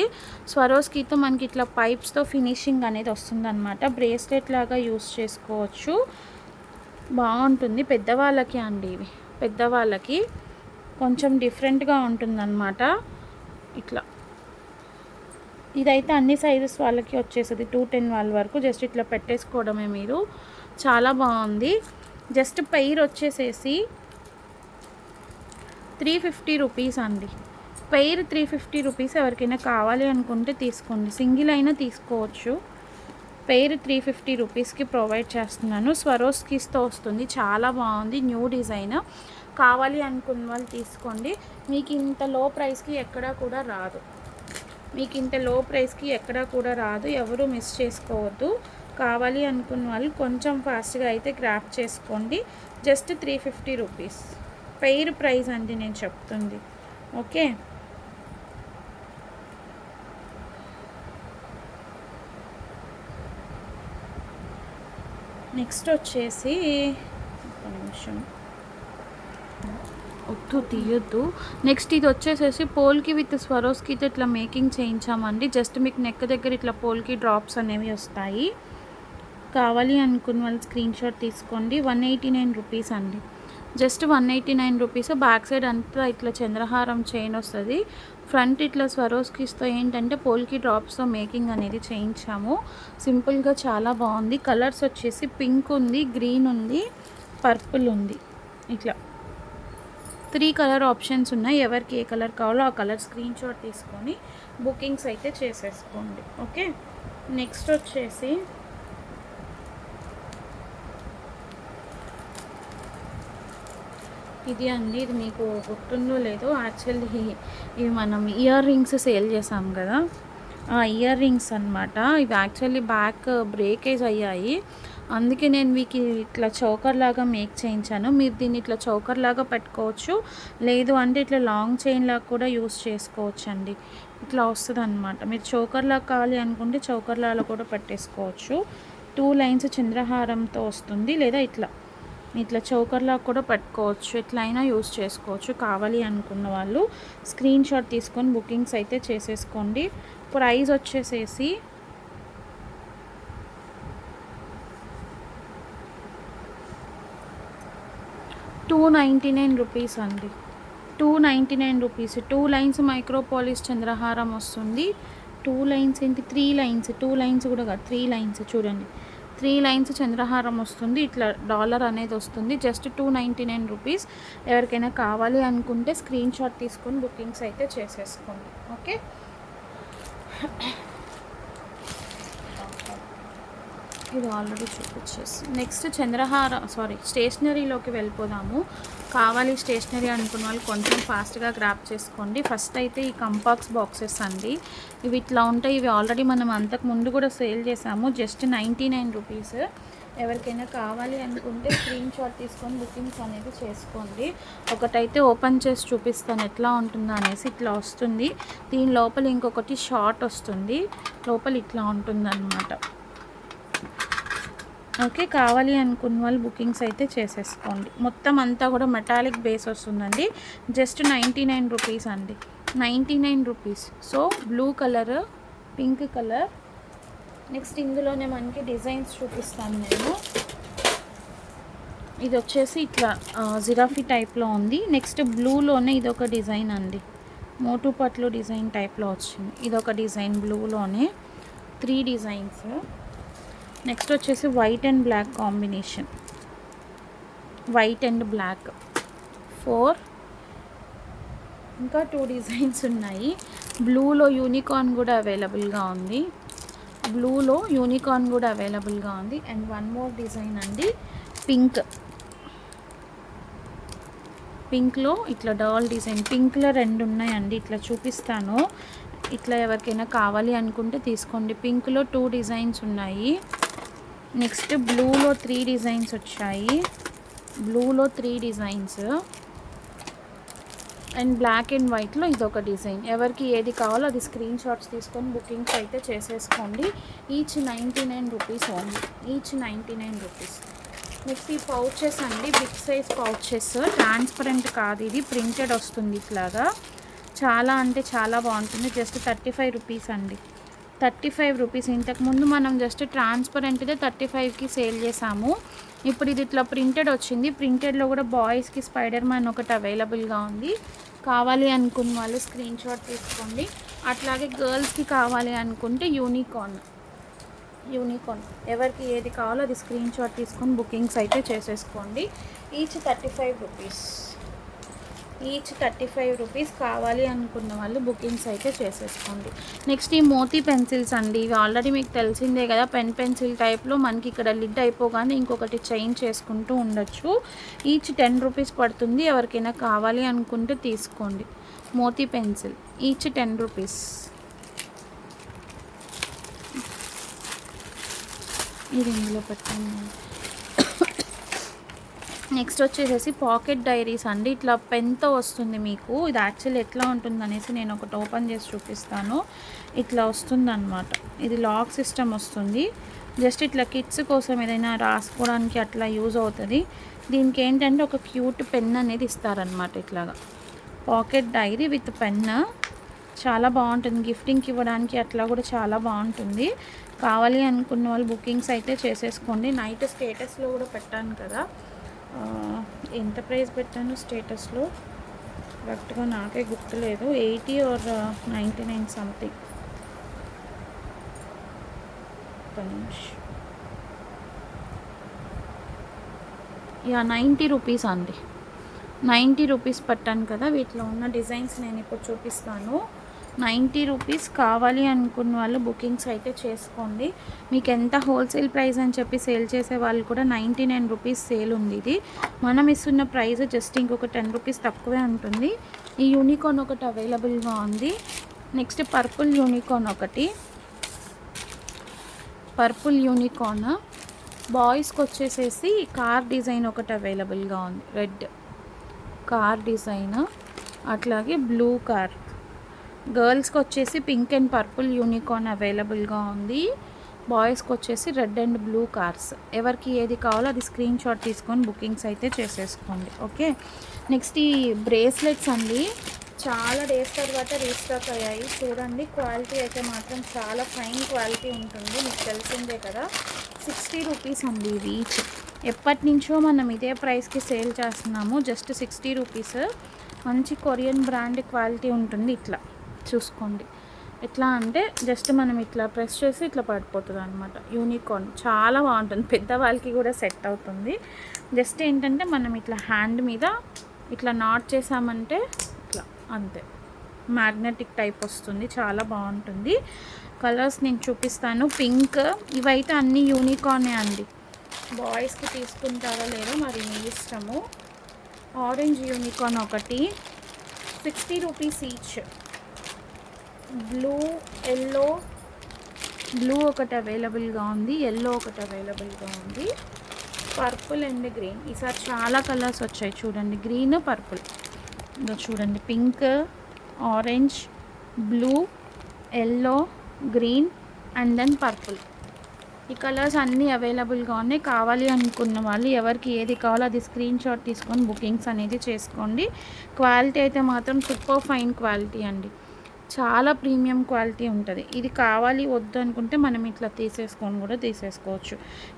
స్వరోస్కీతో మనకి ఇట్లా పైప్స్తో ఫినిషింగ్ అనేది వస్తుందన్నమాట. బ్రేస్లెట్ లాగా యూస్ చేసుకోవచ్చు, బాగుంటుంది. పెద్దవాళ్ళకి అండి, ఇవి పెద్దవాళ్ళకి కొంచెం డిఫరెంట్గా ఉంటుందన్నమాట. ఇట్లా ఇదైతే అన్ని సైజెస్ వాళ్ళకి వచ్చేస్తుంది 210 వాళ్ళ వరకు. జస్ట్ ఇట్లా పెట్టేసుకోవడమే మీరు. చాలా బాగుంది. జస్ట్ పెయిర్ వచ్చేసేసి 350 రూపీస్ అండి. Pair 350 rupees. ఎవరికైనా కావాలి అనుకుంటే తీసుకోండి, సింగిల్ అయినా తీసుకోవచ్చు. పెయిర్ 350 రూపీస్కి ప్రొవైడ్ చేస్తున్నాను. స్వరోస్కిస్తో వస్తుంది, చాలా బాగుంది, న్యూ డిజైన్. కావాలి అనుకున్న వాళ్ళు తీసుకోండి. మీకు ఇంత లో ప్రైస్కి ఎక్కడా కూడా రాదు, ఎవరు మిస్ చేసుకోవద్దు. కావాలి అనుకున్న వాళ్ళు కొంచెం ఫాస్ట్గా అయితే గ్రాప్ చేసుకోండి. జస్ట్ 350 రూపీస్ పెయిర్ ప్రైస్ అండి నేను చెప్తుంది. ఓకే, నెక్స్ట్ వచ్చేసి ఒక నిమిషం, వద్దు తీయొద్దు. నెక్స్ట్ ఇది వచ్చేసేసి పోల్కి విత్ స్వరోస్కితో ఇట్లా మేకింగ్ చేయించామండి. జస్ట్ మీకు నెక్ దగ్గర ఇట్లా పోల్కి డ్రాప్స్ అనేవి వస్తాయి. కావాలి అనుకున్న వాళ్ళు స్క్రీన్ షాట్ తీసుకోండి. 189 రూపీస్ అండి. Just 189 rupees. బ్యాక్ సైడ్ అంతా ఇట్లా చంద్రహారం చైన్ వస్తుంది. ఫ్రంట్ ఇట్లా స్వరోస్కిస్తో ఏంటంటే పోల్కి డ్రాప్స్తో మేకింగ్ అనేది చేయించాము. సింపుల్గా చాలా బాగుంది. కలర్స్ వచ్చేసి పింక్ ఉంది, గ్రీన్ ఉంది, పర్పుల్ ఉంది. ఇట్లా 3 కలర్ ఆప్షన్స్ ఉన్నాయి. ఎవరికి ఏ కలర్ కావాలో ఆ కలర్ స్క్రీన్ షాట్ తీసుకొని బుకింగ్స్ అయితే చేసేసుకోండి. ఓకే, నెక్స్ట్ వచ్చేసి ఇది అండి. ఇది మీకు గుర్తుందో లేదో, యాక్చువల్లీ ఇవి మనం ఇయర్ రింగ్స్ సేల్ చేసాం కదా, ఆ ఇయర్ రింగ్స్ అనమాట. ఇవి యాక్చువల్లీ బ్యాక్ బ్రేకేజ్ అయ్యాయి, అందుకే నేను మీకు ఇట్లా చౌకర్ లాగా మేక్ చేయించాను. మీరు దీన్ని ఇట్లా చౌకర్ లాగా పెట్టుకోవచ్చు, లేదు అంటే ఇట్లా లాంగ్ చైన్ లాగా కూడా యూస్ చేసుకోవచ్చు అండి. ఇట్లా వస్తుంది అనమాట. మీరు చౌకర్ లాగా కావాలి అనుకుంటే చౌకర్ లాగా కూడా పెట్టేసుకోవచ్చు. 2 లైన్స్ చంద్రహారంతో వస్తుంది, లేదా ఇట్లా చౌకర్లా కూడా పెట్టుకోవచ్చు, ఎట్లయినా యూస్ చేసుకోవచ్చు. కావాలి అనుకున్న వాళ్ళు స్క్రీన్ షాట్ తీసుకొని బుకింగ్స్ అయితే చేసేసుకోండి. ప్రైస్ వచ్చేసేసి $299 రూపీస్ అండి. 299 రూపీస్. 2 లైన్స్ మైక్రోపాలిస్ చంద్రహారం వస్తుంది. 2 లైన్స్ ఏంటి, 3 లైన్స్, 2 లైన్స్ కూడా కాదు, 3 లైన్స్ చూడండి. 3 లైన్స్ చంద్రహారం వస్తుంది. ఇట్లా డాలర్ అనేది వస్తుంది. Just 299 rupees. ఎవరికైనా కావాలి అనుకుంటే స్క్రీన్ షాట్ తీసుకొని బుకింగ్స్ అయితే చేసేసుకోండి. ఓకే, ఇది ఆల్రెడీ చూపించేసి నెక్స్ట్ స్టేషనరీలోకి వెళ్ళిపోదాము. కావాలి స్టేషనరీ అనుకున్న వాళ్ళు కొంచెం ఫాస్ట్గా గ్రాప్ చేసుకోండి. ఫస్ట్ అయితే ఈ కంపాక్స్ బాక్సెస్ అండి. ఇవి ఇట్లా ఉంటాయి. ఇవి ఆల్రెడీ మనం అంతకు ముందు కూడా సేల్ చేసాము. Just 99 rupees. ఎవరికైనా కావాలి అనుకుంటే స్క్రీన్ షాట్ తీసుకొని బుకింగ్స్ అనేది చేసుకోండి. ఒకటైతే ఓపెన్ చేసి చూపిస్తాను ఎట్లా ఉంటుందో అనేసి. ఇట్లా వస్తుంది. దీని లోపల ఇంకొకటి షార్ట్ వస్తుంది. లోపల ఇట్లా ఉంటుందన్నమాట. ఓకే, కావాలి అనుకున్న వాళ్ళు బుకింగ్స్ అయితే చేసేసుకోండి. మొత్తం అంతా కూడా మెటాలిక్ బేస్ వస్తుందండి. జస్ట్ 99 రూపీస్ అండి. 99 rupees. So blue colour, pink colour. Next ఇందులోనే మనకి డిజైన్స్ చూపిస్తాను నేను. ఇది వచ్చేసి ఇట్లా జిరాఫీ టైప్లో ఉంది. నెక్స్ట్ బ్లూలోనే ఇదొక డిజైన్ అండి. మోటు పట్లు డిజైన్ టైప్లో వచ్చింది. ఇదొక డిజైన్ బ్లూలోనే. 3 డిజైన్స్. నెక్స్ట్ వచ్చేసి white and black combination. White and black 4. ఇంకా 2 డిజైన్స్ ఉన్నాయి. బ్లూలో యూనికార్న్ కూడా అవైలబుల్గా ఉంది. అండ్ 1 మోర్ డిజైన్ అండి. పింక్లో ఇట్లా డాల్ డిజైన్. పింక్లో 2 ఉన్నాయండి. ఇట్లా చూపిస్తాను. ఇట్లా ఎవరికైనా కావాలి అనుకుంటే తీసుకోండి. పింక్లో 2 డిజైన్స్ ఉన్నాయి. నెక్స్ట్ బ్లూలో 3 డిజైన్స్ వచ్చాయి. అండ్ బ్లాక్ అండ్ వైట్లో ఇదొక డిజైన్. ఎవరికి ఏది కావాలో అది స్క్రీన్ షాట్స్ తీసుకొని బుకింగ్స్ అయితే చేసేసుకోండి. Each 99 rupees only. నెక్స్ట్ ఈ పౌచెస్ అండి. Big size pouches. ట్రాన్స్పరెంట్ కాదు, ఇది ప్రింటెడ్ వస్తుంది ఇట్లాగా. చాలా అంటే చాలా బాగుంటుంది. జస్ట్ 35 రూపీస్ అండి. 35 రూపీస్. ఇంతకుముందు మనం జస్ట్ ట్రాన్స్పరెంట్గా 35కి సేల్ చేసాము. ఇప్పుడు ఇది ఇట్లా ప్రింటెడ్ వచ్చింది. ప్రింటెడ్లో కూడా బాయ్స్కి స్పైడర్ మ్యాన్ ఒకటి అవైలబుల్గా ఉంది. కావాలి అనుకున్న వాళ్ళు స్క్రీన్ షాట్ తీసుకోండి. అట్లాగే గర్ల్స్కి కావాలి అనుకుంటే యూనికార్న్ ఎవరికి ఏది కావాలో అది స్క్రీన్ షాట్ తీసుకొని బుకింగ్స్ అయితే చేసేసుకోండి. Each 35 rupees. ఈచ్ 35 రూపీస్ కావాలి అనుకున్న వాళ్ళు బుకింగ్స్ అయితే చేసేసుకోండి. నెక్స్ట్ ఈ మోతీ పెన్సిల్స్ అండి. ఇవి ఆల్రెడీ మీకు తెలిసిందే కదా, పెన్సిల్ టైప్లో మనకి ఇక్కడ లిడ్ అయిపోగానే ఇంకొకటి చేంజ్ చేసుకుంటూ ఉండొచ్చు. ఈచ్ 10 రూపీస్ పడుతుంది. ఎవరికైనా కావాలి అనుకుంటే తీసుకోండి. మోతీ పెన్సిల్ ఈచ్ 10 రూపీస్. ఇది ఇందులో పెట్టండి. నెక్స్ట్ వచ్చేసేసి పాకెట్ డైరీస్ అండి. ఇట్లా పెన్తో వస్తుంది మీకు. ఇది యాక్చువల్లీ ఎట్లా ఉంటుంది అనేసి నేను ఒకటి ఓపెన్ చేసి చూపిస్తాను. ఇట్లా వస్తుందన్నమాట. ఇది లాక్ సిస్టమ్ వస్తుంది. జస్ట్ ఇట్లా కిడ్స్ కోసం ఏదైనా రాసుకోవడానికి అట్లా యూజ్ అవుతుంది. దీనికి ఏంటంటే ఒక క్యూట్ పెన్ అనేది ఇస్తారనమాట. ఇట్లాగా పాకెట్ డైరీ విత్ పెన్ చాలా బాగుంటుంది. గిఫ్టింగ్కి ఇవ్వడానికి అట్లా కూడా చాలా బాగుంటుంది. కావాలి అనుకున్న వాళ్ళు బుకింగ్స్ అయితే చేసేసుకోండి. నైట్ స్టేటస్లో కూడా పెట్టాను కదా, ఎంత ప్రైస్ పెట్టాను స్టేటస్లో కరెక్ట్గా నాకే గుర్తులేదు. 80 or 99 సంథింగ్. యా 90 రూపీస్ అండి. 90 రూపీస్ పట్టాను కదా. వీటిలో ఉన్న డిజైన్స్ నేను ఇప్పుడు చూపిస్తాను. 90 రూపీస్. కావాలి అనుకున్న వాళ్ళు బుకింగ్స్ అయితే చేసుకోండి. మీకు ఎంత హోల్సేల్ ప్రైస్ అని చెప్పి సేల్ చేసే వాళ్ళు కూడా 99 రూపీస్ సేల్ ఉంది. ఇది మనం ఇస్తున్న ప్రైస్ జస్ట్ ఇంకొక 10 రూపీస్ తక్కువే ఉంటుంది. ఈ యూనికార్న్ ఒకటి అవైలబుల్గా ఉంది. నెక్స్ట్ పర్పుల్ యూనికార్న్ ఒకటి. పర్పుల్ యూనికార్న్ బాయ్స్కి వచ్చేసేసి కార్ డిజైన్ ఒకటి అవైలబుల్గా ఉంది. రెడ్ కార్ డిజైన్, అట్లాగే బ్లూ కార్. గర్ల్స్కి వచ్చేసి పింక్ అండ్ పర్పుల్ యూనికార్న్ అవైలబుల్గా ఉంది. బాయ్స్కి వచ్చేసి రెడ్ అండ్ బ్లూ కార్స్. ఎవరికి ఏది కావాలో అది స్క్రీన్ షాట్ తీసుకొని బుకింగ్స్ అయితే చేసేసుకోండి. ఓకే. నెక్స్ట్ ఈ బ్రేస్లెట్స్ అండి. చాలా డేస్ తర్వాత రీస్టాక్ అయ్యాయి. చూడండి, క్వాలిటీ అయితే మాత్రం చాలా ఫైన్ క్వాలిటీ ఉంటుంది. మీకు తెలిసిందే కదా. 60 రూపీస్ అండి ఇవి ఈచ్. ఎప్పటి నుంచో మనం ఇదే ప్రైస్కి సేల్ చేస్తున్నాము. Just 60 rupees. మంచి కొరియన్ బ్రాండ్ క్వాలిటీ ఉంటుంది. ఇట్లా చూసుకోండి. ఎట్లా అంటే జస్ట్ మనం ఇట్లా ప్రెస్ చేసి ఇట్లా పడిపోతుంది అనమాట. యూనికార్న్ చాలా బాగుంటుంది. పెద్దవాళ్ళకి కూడా సెట్ అవుతుంది. జస్ట్ ఏంటంటే మనం ఇట్లా హ్యాండ్ మీద ఇట్లా నాట్ చేసామంటే ఇట్లా అంతే. మ్యాగ్నెటిక్ టైప్ వస్తుంది. చాలా బాగుంటుంది. కలర్స్ నేను చూపిస్తాను. పింక్. ఇవైతే అన్నీ యూనికార్నే అండి. బాయ్స్కి తీసుకుంటారో లేదో మరి మీ ఇష్టము. ఆరెంజ్ యూనికార్న్ ఒకటి 60 rupees each. Blue, yellow, blue ఒకటి అవైలబుల్గా ఉంది. ఎల్లో ఒకటి అవైలబుల్గా ఉంది. Purple and green. ఈసారి చాలా కలర్స్ వచ్చాయి చూడండి. Green, purple. ఇంకా చూడండి, pink, orange, blue, yellow, green and then purple. ఈ కలర్స్ అన్నీ అవైలబుల్గా ఉన్నాయి. కావాలి అనుకున్న వాళ్ళు ఎవరికి ఏది కావాలో అది స్క్రీన్ షాట్ తీసుకొని బుకింగ్స్ అనేది చేసుకోండి. క్వాలిటీ అయితే మాత్రం సూపర్ ఫైన్ క్వాలిటీ అండి. చాలా ప్రీమియం క్వాలిటీ ఉంటుంది. ఇది కావాలి వద్దు అనుకుంటే మనం ఇట్లా తీసేసుకోవచ్చు.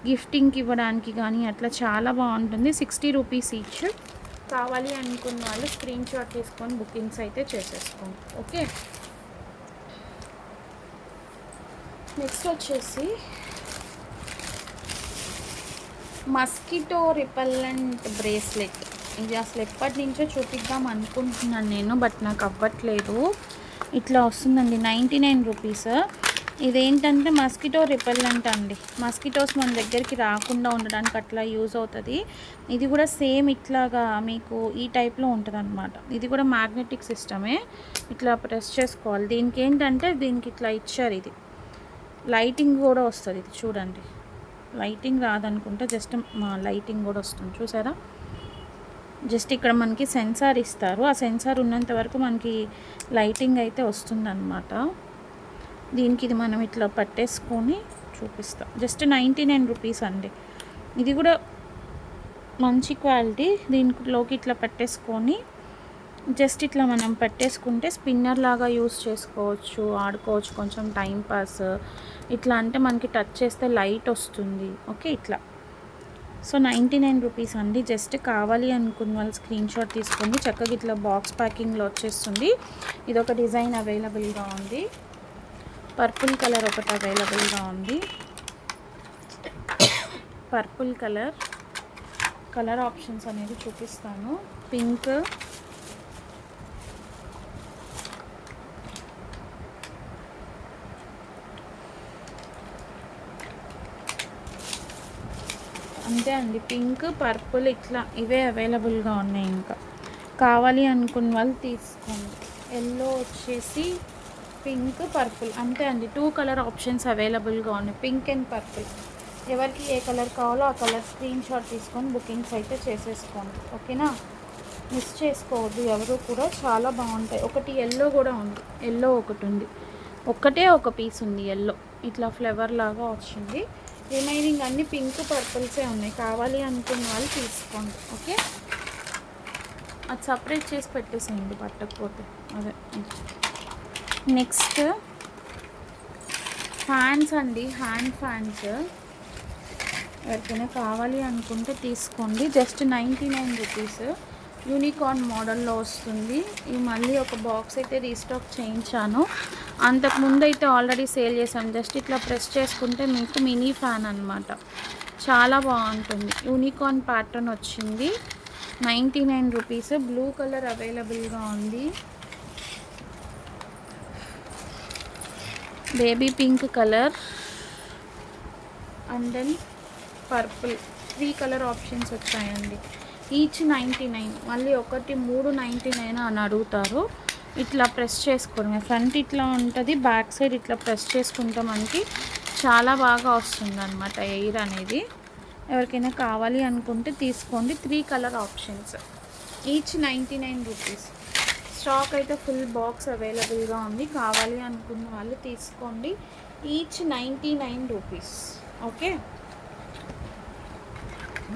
గిఫ్టింగ్కి ఇవ్వడానికి కానీ అట్లా చాలా బాగుంటుంది. 60 రూపీస్ ఈచ్. కావాలి అనుకున్న వాళ్ళు స్క్రీన్ షాట్ తీసుకొని బుకింగ్స్ అయితే చేసేసుకోండి. ఓకే. నెక్స్ట్ వచ్చేసి మస్కిటో రిపెల్లెంట్ బ్రేస్లెట్. ఇది అసలు ఎప్పటి నుంచో చూపిద్దాం అనుకుంటున్నాను నేను, బట్ నాకు అవ్వట్లేదు. ఇట్లా వస్తుందండి. 99 రూపీస్. ఇదేంటంటే మస్కిటో రిపెల్లెంట్ అండి. మస్కిటోస్ మన దగ్గరికి రాకుండా ఉండడానికి అట్లా యూజ్ అవుతుంది. ఇది కూడా సేమ్ ఇట్లాగా మీకు ఈ టైప్లో ఉంటుంది అనమాట. ఇది కూడా మ్యాగ్నెటిక్ సిస్టమే. ఇట్లా ప్రెస్ చేసుకోవాలి. దీనికి ఏంటంటే దీనికి ఇట్లా ఇచ్చారు. ఇది లైటింగ్ కూడా వస్తుంది. ఇది చూడండి, లైటింగ్ రాదనుకుంటే జస్ట్ లైటింగ్ కూడా వస్తుంది. చూసారా, జస్ట్ ఇక్కడ మనకి సెన్సార్ ఇస్తారు. ఆ సెన్సార్ ఉన్నంత వరకు మనకి లైటింగ్ అయితే వస్తుందన్నమాట. దీనికి ఇది మనం ఇట్లా పట్టేసుకొని చూపిస్తాం. జస్ట్ 99 రూపీస్ అండి. ఇది కూడా మంచి క్వాలిటీ. దీంట్లోకి ఇట్లా పట్టేసుకొని జస్ట్ ఇట్లా మనం పెట్టేసుకుంటే స్పిన్నర్ లాగా యూస్ చేసుకోవచ్చు, ఆడుకోవచ్చు. కొంచెం టైం పాస్. ఇట్లా అంటే మనకి టచ్ చేస్తే లైట్ వస్తుంది. ఓకే. ఇట్లా సో 99 రూపీస్ అండి. జస్ట్ కావాలి అనుకున్న వాళ్ళు స్క్రీన్ షాట్ తీసుకోండి. చక్కగా ఇట్లా బాక్స్ ప్యాకింగ్లో వచ్చేస్తుంది. ఇదొక డిజైన్ అవైలబుల్గా ఉంది. పర్పుల్ కలర్ ఒకటి అవైలబుల్గా ఉంది. పర్పుల్ కలర్ ఆప్షన్స్ అనేది చూపిస్తాను. పింక్, అంతే అండి. పింక్, పర్పుల్ ఇట్లా ఇవే అవైలబుల్గా ఉన్నాయి. ఇంకా కావాలి అనుకున్న వాళ్ళు తీసుకోండి. ఎల్లో వచ్చేసి పింక్, పర్పుల్ అంతే అండి. 2 కలర్ ఆప్షన్స్ అవైలబుల్గా ఉన్నాయి, పింక్ అండ్ పర్పుల్. ఎవరికి ఏ కలర్ కావాలో ఆ కలర్ స్క్రీన్ షాట్ తీసుకొని బుకింగ్స్ అయితే చేసేసుకోండి. ఓకేనా, మిస్ చేసుకోవద్దు ఎవరు కూడా. చాలా బాగుంటాయి. ఒకటి ఎల్లో కూడా ఉంది, ఎల్లో ఒకటి ఉంది. ఒక్కటే ఒక పీస్ ఉంది ఎల్లో, ఇట్లా ఫ్లవర్ లాగా వచ్చింది. రిమైనింగ్ అన్ని పింక్, పర్పుల్సే ఉన్నాయి. కావాలి అనుకున్న వాళ్ళు తీసుకోండి. ఓకే, అది సపరేట్ చేసి పెట్టేసేయండి పట్టకపోతే. అదే నెక్స్ట్ ఫ్యాన్స్ అండి, హ్యాండ్ ఫ్యాన్స్. ఎవరికైనా కావాలి అనుకుంటే తీసుకోండి. Just 99 rupees. యూనికార్న్ మోడల్లో వస్తుంది. ఈ మళ్ళీ ఒక బాక్స్ అయితే రీస్టాక్ చేయించాను. అంతకుముందు అయితే ఆల్రెడీ సేల్ చేశాను. జస్ట్ ఇట్లా ప్రెస్ చేసుకుంటే మీకు మినీ ఫ్యాన్ అనమాట. చాలా బాగుంటుంది. యూనికార్న్ ప్యాటర్న్ వచ్చింది. 99 రూపీస్. బ్లూ కలర్ అవైలబుల్గా ఉంది. Baby pink colour and then purple. 3 colour options వచ్చాయండి. ఈచ్ 99. మళ్ళీ ఒకటి 399 అని అడుగుతారు. ఇట్లా ప్రెస్ చేసుకోవడమే. ఫ్రంట్ ఇట్లా ఉంటుంది, బ్యాక్ సైడ్ ఇట్లా ప్రెస్ చేసుకుంటే మనకి చాలా బాగా వస్తుంది అనమాట ఎయిర్ అనేది. ఎవరికైనా కావాలి అనుకుంటే తీసుకోండి. 3 colour options. Each 99 rupees. Stock అయితే ఫుల్ బాక్స్ అవైలబుల్గా ఉంది. కావాలి అనుకున్న వాళ్ళు తీసుకోండి. Each 99 rupees. ఓకే,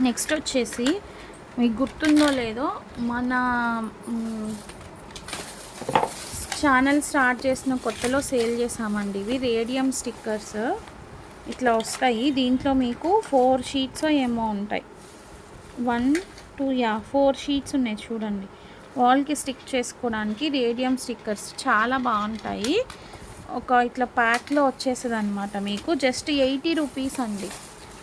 నెక్స్ట్ వచ్చేసి మీకు గుర్తుందో లేదో, మన ఛానల్ స్టార్ట్ చేసిన కొత్తలో సేల్ చేసామండి. ఇవి రేడియం స్టిక్కర్స్ ఇట్లా వస్తాయి. దీంట్లో మీకు 4 షీట్స్ ఏమో ఉంటాయి. 1 2 4 షీట్స్ ఉన్నాయి చూడండి. వాల్కి స్టిక్ చేసుకోవడానికి రేడియం స్టిక్కర్స్ చాలా బాగుంటాయి. ఒక ఇట్లా ప్యాక్లో వచ్చేస్తుంది అనమాట. మీకు జస్ట్ 80 రూపీస్ అండి.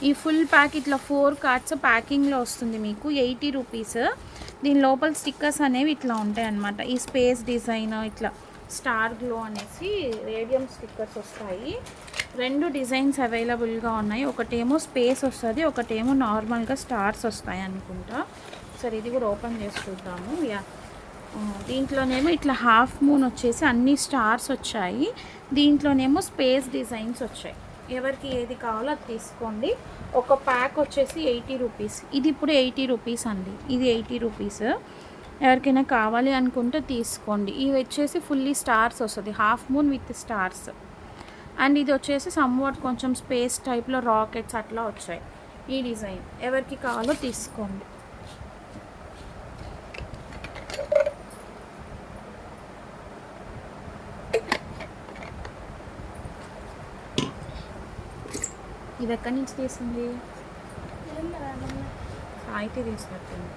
ఈ ఫుల్ ప్యాక్ ఇట్లా 4 కార్డ్స్ ప్యాకింగ్లో వస్తుంది మీకు. 80 రూపీస్. దీని లోపల స్టిక్కర్స్ అనేవి ఇట్లా ఉంటాయి అన్నమాట. ఈ స్పేస్ డిజైన్, ఇట్లా స్టార్ గ్లో అనేసి రేడియం స్టిక్కర్స్ వస్తాయి. 2 డిజైన్స్ అవైలబుల్గా ఉన్నాయి. ఒకటేమో స్పేస్ వస్తుంది, ఒకటేమో నార్మల్గా స్టార్స్ వస్తాయి అనుకుంటా. సరే, ఇది కూడా ఓపెన్ చేసి చూద్దాము. దీంట్లోనేమో ఇట్లా హాఫ్ మూన్ వచ్చేసి అన్ని స్టార్స్ వచ్చాయి. దీంట్లోనేమో స్పేస్ డిజైన్స్ వచ్చాయి. ఎవరికి ఏది కావాలో అది తీసుకోండి. ఒక ప్యాక్ వచ్చేసి 80 రూపీస్. ఇది ఇప్పుడు 80 రూపీస్ అండి. ఇది 80 రూపీస్. ఎవరికైనా కావాలి అనుకుంటే తీసుకోండి. ఇవి వచ్చేసి ఫుల్లీ స్టార్స్ వస్తుంది, half moon with stars. And ఇది వచ్చేసి సమ్వాట్ కొంచెం స్పేస్ టైప్లో రాకెట్స్ అట్లా వచ్చాయి. ఈ డిజైన్ ఎవరికి కావాలో తీసుకోండి. ఇది ఎక్కడి నుంచి తీసింది? సాయితే తీసినట్టుంది.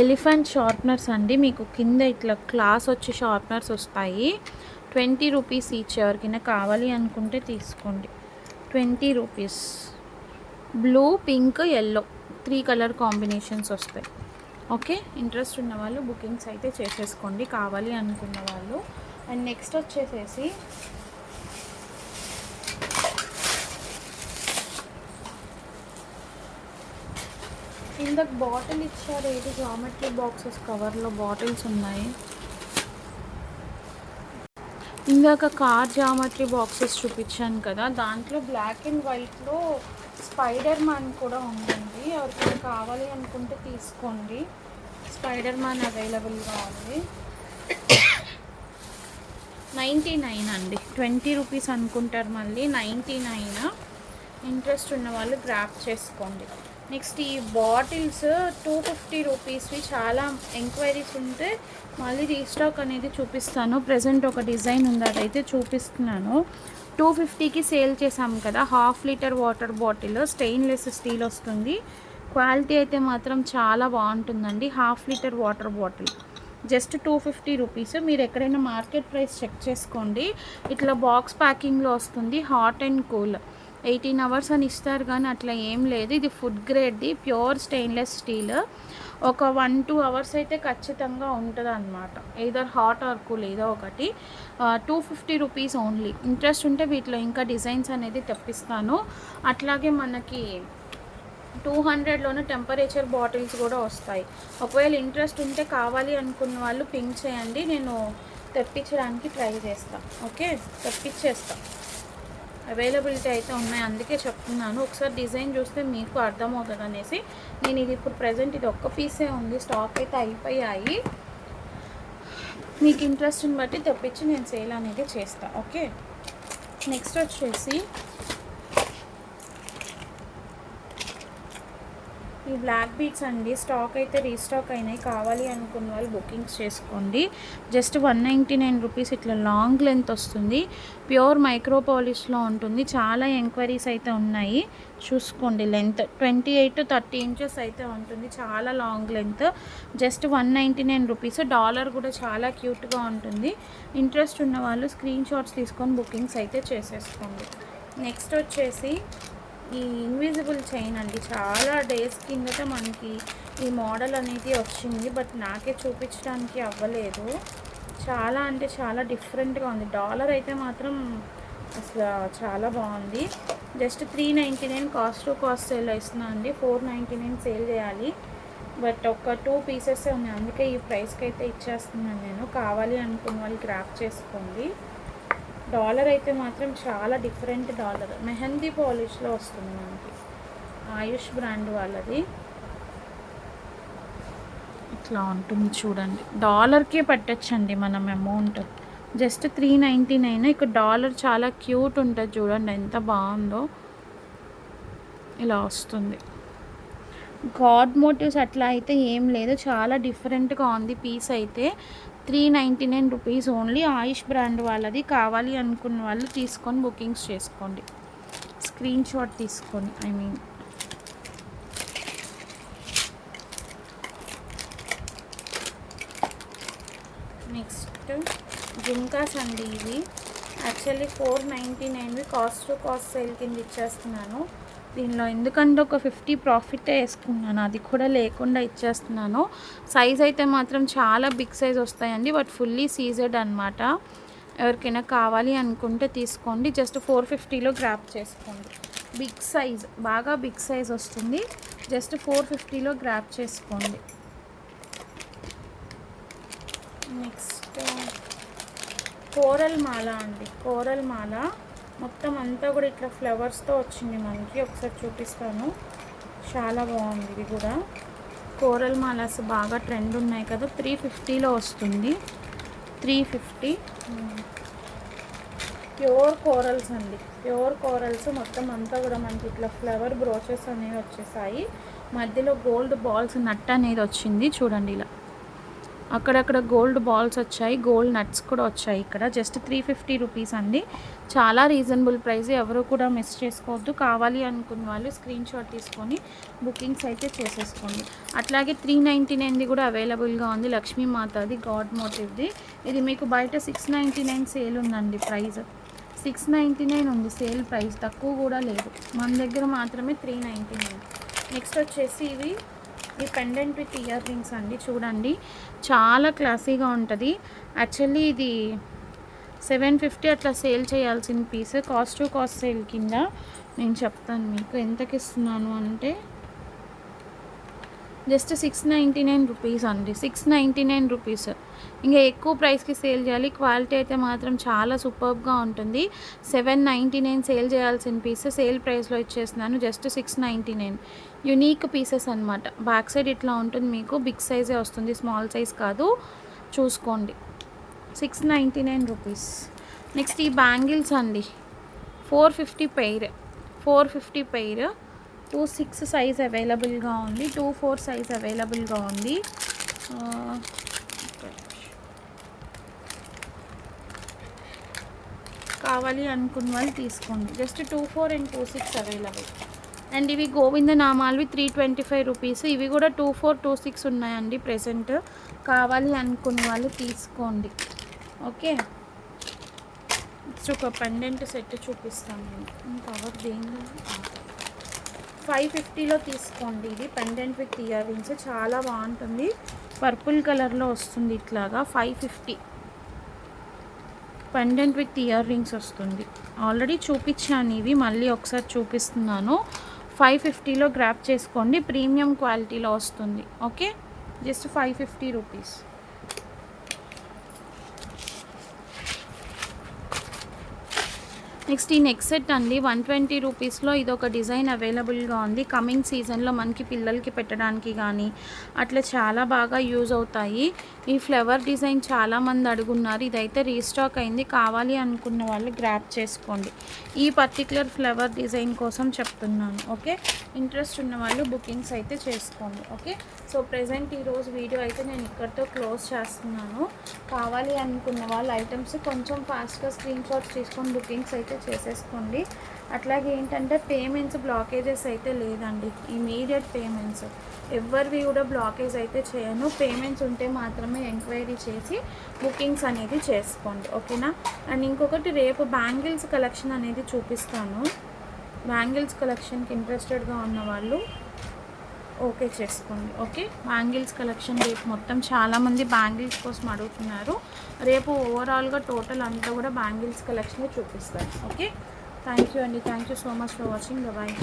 ఎలిఫెంట్ షార్ప్నర్స్ అండి. మీకు కింద ఇట్లా క్లాస్ వచ్చి షార్ప్నర్స్ వస్తాయి. 20 రూపీస్ ఈచ్. ఎవరికైనా కావాలి అనుకుంటే తీసుకోండి. 20 rupees. Blue, pink, yellow 3 colour combinations వస్తాయి. ఓకే, ఇంట్రెస్ట్ ఉన్న వాళ్ళు బుకింగ్స్ అయితే చేసేసుకోండి కావాలి అనుకున్న వాళ్ళు. అండ్ నెక్స్ట్ వచ్చేసేసి ఇందాక బాటిల్ ఇచ్చారు. ఏది జామెట్రీ బాక్సెస్ కవర్లో బాటిల్స్ ఉన్నాయి. ఇందాక కార్ జామెట్రీ బాక్సెస్ చూపించాను కదా, దాంట్లో బ్లాక్ అండ్ వైట్లో స్పైడర్ మ్యాన్ కూడా ఉంటుంది. ఎవరికైనా కావాలి అనుకుంటే తీసుకోండి. స్పైడర్ మ్యాన్ అవైలబుల్గా ఉంది. 99 అండి. 20 రూపీస్ అనుకుంటారు మళ్ళీ 99. ఇంట్రెస్ట్ ఉన్న వాళ్ళు గ్రాప్ చేసుకోండి. నెక్స్ట్ ఈ బాటిల్స్ 250 రూపీస్వి చాలా ఎంక్వైరీస్ ఉంటే మళ్ళీ రీస్టాక్ అనేది చూపిస్తాను. ప్రజెంట్ ఒక డిజైన్ ఉంది, అదైతే చూపిస్తున్నాను. 250కి సేల్ చేసాము కదా. 1/2 litre water bottle stainless steel వస్తుంది. క్వాలిటీ అయితే మాత్రం చాలా బాగుంటుందండి. 1/2 litre water bottle just 250 rupees. మీరు ఎక్కడైనా మార్కెట్ ప్రైస్ చెక్ చేసుకోండి. ఇట్లా బాక్స్ ప్యాకింగ్లో వస్తుంది. హాట్ అండ్ కూల్ 18 అవర్స్ అని ఇస్తారు, కానీ అట్లా ఏం లేదు. ఇది ఫుడ్ గ్రేడ్ది ప్యూర్ స్టెయిన్లెస్ స్టీల్. ఒక 1-2 అవర్స్ అయితే ఖచ్చితంగా ఉంటుంది అన్నమాట. either హాట్ ఆర్ కూల్ ఏదో ఒకటి. 250 రూపీస్ ఓన్లీ. ఇంట్రెస్ట్ ఉంటే వీటిలో ఇంకా డిజైన్స్ అనేది తెప్పిస్తాను. అట్లాగే మనకి 200లోనే టెంపరేచర్ బాటిల్స్ కూడా వస్తాయి. ఒకవేళ ఇంట్రెస్ట్ ఉంటే కావాలి అనుకున్న వాళ్ళు పింక్ చేయండి, నేను తెప్పించడానికి ట్రై చేస్తాను. ఓకే, తెప్పించేస్తాను. అవైలబిలిటీ అయితే ఉన్నాయి, అందుకే చెప్తున్నాను. ఒకసారి డిజైన్ చూస్తే మీకు అర్థమవుతుంది అనేసి నేను ఇది ఇప్పుడు ప్రజెంట్ ఇది ఒక్క పీసే ఉంది, స్టాక్ అయితే అయిపోయాయి. మీకు ఇంట్రెస్ట్ని బట్టి తెప్పించి నేను సేల్ అనేది చేస్తాను. ఓకే, నెక్స్ట్ వచ్చేసి ఈ బ్లాక్ బీట్స్ అండి. స్టాక్ అయితే రీస్టాక్ అయినాయి, కావాలి అనుకున్న వాళ్ళు బుకింగ్స్ చేసుకోండి. Just 199 rupees. ఇట్లా లాంగ్ లెంత్ వస్తుంది, ప్యూర్ మైక్రో పాలిష్లో ఉంటుంది. చాలా ఎంక్వైరీస్ అయితే ఉన్నాయి, చూసుకోండి. లెంత్ 28 to 30 ఇంచెస్ అయితే ఉంటుంది, చాలా long length. Just 199 rupees. Dollar కూడా చాలా క్యూట్గా ఉంటుంది. ఇంట్రెస్ట్ ఉన్న వాళ్ళు స్క్రీన్ షాట్స్ తీసుకొని బుకింగ్స్ అయితే చేసేసుకోండి. నెక్స్ట్ వచ్చేసి ఈ ఇన్విజిబుల్ చైన్ అండి. చాలా డేస్ కిందట మనకి ఈ మోడల్ అనేది వచ్చింది, బట్ నాకే చూపించడానికి అవ్వలేదు. చాలా అంటే చాలా డిఫరెంట్గా ఉంది. డాలర్ అయితే మాత్రం అసలు చాలా బాగుంది. Just 399 cost to cost sale ఇస్తున్నాను అండి. 499 సేల్ చేయాలి, బట్ ఒక 2 పీసెసే ఉన్నాయి, అందుకే ఈ ప్రైస్కి అయితే ఇచ్చేస్తున్నాను నేను. కావాలి అనుకున్న వాళ్ళు గ్రాప్ చేసుకోండి. డాలర్ అయితే మాత్రం చాలా డిఫరెంట్ డాలర్. మెహందీ పాలిష్లో వస్తుంది మనకి, ఆయుష్ బ్రాండ్ వాళ్ళది. ఇట్లా ఉంటుంది చూడండి. డాలర్కే పెట్టచ్చండి మనం అమౌంట్. జస్ట్ 399. ఇక్కడ డాలర్ చాలా క్యూట్ ఉంటుంది చూడండి, ఎంత బాగుందో. ఇలా వస్తుంది. గాడ్ మోటివ్స్ అట్లా అయితే ఏం లేదు, చాలా డిఫరెంట్గా ఉంది పీస్ అయితే. 399 రూపీస్ ఓన్లీ. ఆయుష్ బ్రాండ్ వాళ్ళది. కావాలి అనుకున్న వాళ్ళు తీసుకొని బుకింగ్స్ చేసుకోండి, స్క్రీన్ షాట్ తీసుకొని. నెక్స్ట్ జుమ్కాస్ అండి. ఇవి actually 499 cost to cost sale కింద ఇచ్చేస్తున్నాను. దీనిలో ఎందుకంటే ఒక 50 ప్రాఫిటే వేసుకున్నాను, అది కూడా లేకుండా ఇచ్చేస్తున్నాను. సైజ్ అయితే మాత్రం చాలా బిగ్ సైజ్ వస్తాయండి, బట్ ఫుల్లీ సీజెడ్ అనమాట. ఎవరికైనా కావాలి అనుకుంటే తీసుకోండి. జస్ట్ 450లో గ్రాప్ చేసుకోండి. బిగ్ సైజ్, బాగా బిగ్ సైజ్ వస్తుంది. జస్ట్ 450లో గ్రాప్ చేసుకోండి. నెక్స్ట్ కోరల్ మాల అండి. కోరల్ మాల మొత్తం అంతా కూడా ఇట్లా ఫ్లవర్స్తో వచ్చింది మనకి. ఒకసారి చూపిస్తాను, చాలా బాగుంది. ఇది కూడా కోరల్ మాలాస్ బాగా ట్రెండ్ ఉన్నాయి కదా. 350లో వస్తుంది. 350. ప్యూర్ కోరల్స్ అండి, ప్యూర్ కోరల్స్. మొత్తం అంతా కూడా మనకి ఇట్లా ఫ్లవర్ బ్రోచెస్ అనేవి వచ్చేసాయి. మధ్యలో గోల్డ్ బాల్స్ నట్ అనేది వచ్చింది చూడండి. ఇలా అక్కడక్కడ గోల్డ్ బాల్స్ వచ్చాయి, గోల్డ్ నట్స్ కూడా వచ్చాయి ఇక్కడ. జస్ట్ 350 రూపీస్ అండి, చాలా రీజనబుల్ ప్రైస్. ఎవరు కూడా మిస్ చేసుకోవద్దు. కావాలి అనుకున్న వాళ్ళు స్క్రీన్ షాట్ తీసుకొని బుకింగ్స్ అయితే చేసేసుకోండి. అట్లాగే 399ది కూడా అవైలబుల్గా ఉంది, లక్ష్మీమాతది గాడ్ మోటివ్ది. ఇది మీకు బయట 699 సేల్ ఉందండి. ప్రైస్ 699 ఉంది సేల్ ప్రైస్, తక్కువ కూడా లేదు. మన దగ్గర మాత్రమే 399. నెక్స్ట్ వచ్చేసి ఇవి ఈ పెండెంట్ విత్ ఇయర్ రింగ్స్ అండి. చూడండి, చాలా క్లాసీగా ఉంటుంది. యాక్చువల్లీ ఇది 750 అట్లా సేల్ చేయాల్సిన piece. Cost to cost sale కింద నేను చెప్తాను మీకు ఎంతకి ఇస్తున్నాను అంటే. జస్ట్ 699 రూపీస్ అండి. 699 రూపీస్. ఇంకా ఎక్కువ ప్రైస్కి సేల్ చేయాలి. క్వాలిటీ అయితే మాత్రం చాలా సూపర్గా ఉంటుంది. 799 సేల్ చేయాల్సిన పీస్ సేల్ ప్రైస్లో ఇచ్చేస్తున్నాను. జస్ట్ 699. యునీక్ పీసెస్ అనమాట. బ్యాక్ సైడ్ ఇట్లా ఉంటుంది మీకు. బిగ్ సైజే వస్తుంది, స్మాల్ సైజ్ కాదు, చూసుకోండి. 699 రూపీస్. నెక్స్ట్ ఈ బ్యాంగిల్స్ అండి. 450 పెయిర్. 450 పెయిర్. 2-6 సైజ్ అవైలబుల్గా ఉంది, 2-4 సైజ్ అవైలబుల్గా ఉంది. కావాలి అనుకున్న వాళ్ళు తీసుకోండి. Just 2-4 and 2-6 available. అండ్ ఇవి గోవింద నామాలవి 325 రూపీస్. ఇవి కూడా 2-4, 2-6 ఉన్నాయండి ప్రెసెంట్. కావాలి అనుకున్న వాళ్ళు తీసుకోండి. ఓకే, ఒక పెండెంట్ సెట్ చూపిస్తాను నేను. కవర్ దేని 550లో తీసుకోండి. ఇది పెండెంట్ విత్ ఇయర్ రింగ్స్ చాలా బాగుంటుంది. పర్పుల్ కలర్లో వస్తుంది ఇట్లాగా. 550 పెండెంట్ విత్ ఇయర్ రింగ్స్ వస్తుంది. ఆల్రెడీ చూపించాను ఇవి, మళ్ళీ ఒకసారి చూపిస్తున్నాను. 550లో గ్రాప్ చేసుకోండి. ప్రీమియం క్వాలిటీలో వస్తుంది. Okay, just 550 rupees. నెక్స్ట్ ఈ నెక్ సెట్ అండి, 120 రూపీస్లో ఇది ఒక డిజైన్ అవైలబుల్గా ఉంది. కమింగ్ సీజన్లో మనకి పిల్లలకి పెట్టడానికి కానీ అట్లా చాలా బాగా యూజ్ అవుతాయి. ఈ ఫ్లవర్ డిజైన్ చాలామంది అడుగున్నారు. ఇదైతే రీస్టాక్ అయింది. కావాలి అనుకున్న వాళ్ళు గ్రాప్ చేసుకోండి. ఈ పర్టికులర్ ఫ్లవర్ డిజైన్ కోసం చెప్తున్నాను. ఓకే, ఇంట్రెస్ట్ ఉన్న వాళ్ళు బుకింగ్స్ అయితే చేసుకోండి. ఓకే, సో ప్రెజెంట్ ఈరోజు వీడియో అయితే నేను ఇక్కడితో క్లోజ్ చేస్తున్నాను. కావాలి అనుకున్న వాళ్ళు ఐటమ్స్ కొంచెం ఫాస్ట్గా స్క్రీన్ షాట్స్ తీసుకొని బుకింగ్స్ అయితే చేసేసుకోండి. అట్లాగే ఏంటంటే పేమెంట్స్ బ్లాకేజెస్ అయితే లేదండి, ఇమీడియట్ పేమెంట్స్ ఎవరివి కూడా బ్లాకేజ్ అయితే చేయను. పేమెంట్స్ ఉంటే మాత్రమే ఎంక్వైరీ చేసి బుకింగ్స్ అనేది చేసుకోండి. ఓకేనా. అండ్ ఇంకొకటి, రేపు బ్యాంగిల్స్ కలెక్షన్ అనేది చూపిస్తాను. బ్యాంగిల్స్ కలెక్షన్కి ఇంట్రెస్టెడ్గా ఉన్న వాళ్ళు ఓకే చేసుకోండి. ఓకే, బ్యాంగిల్స్ కలెక్షన్ రేపు మొత్తం చాలామంది బ్యాంగిల్స్ కోసం అడుగుతున్నారు. రేపు ఓవరాల్గా టోటల్ అంతా కూడా బ్యాంగిల్స్ కలెక్షన్ చూపిస్తాను. ఓకే, థ్యాంక్ యూ అండి. Thank you so much for watching. Bye.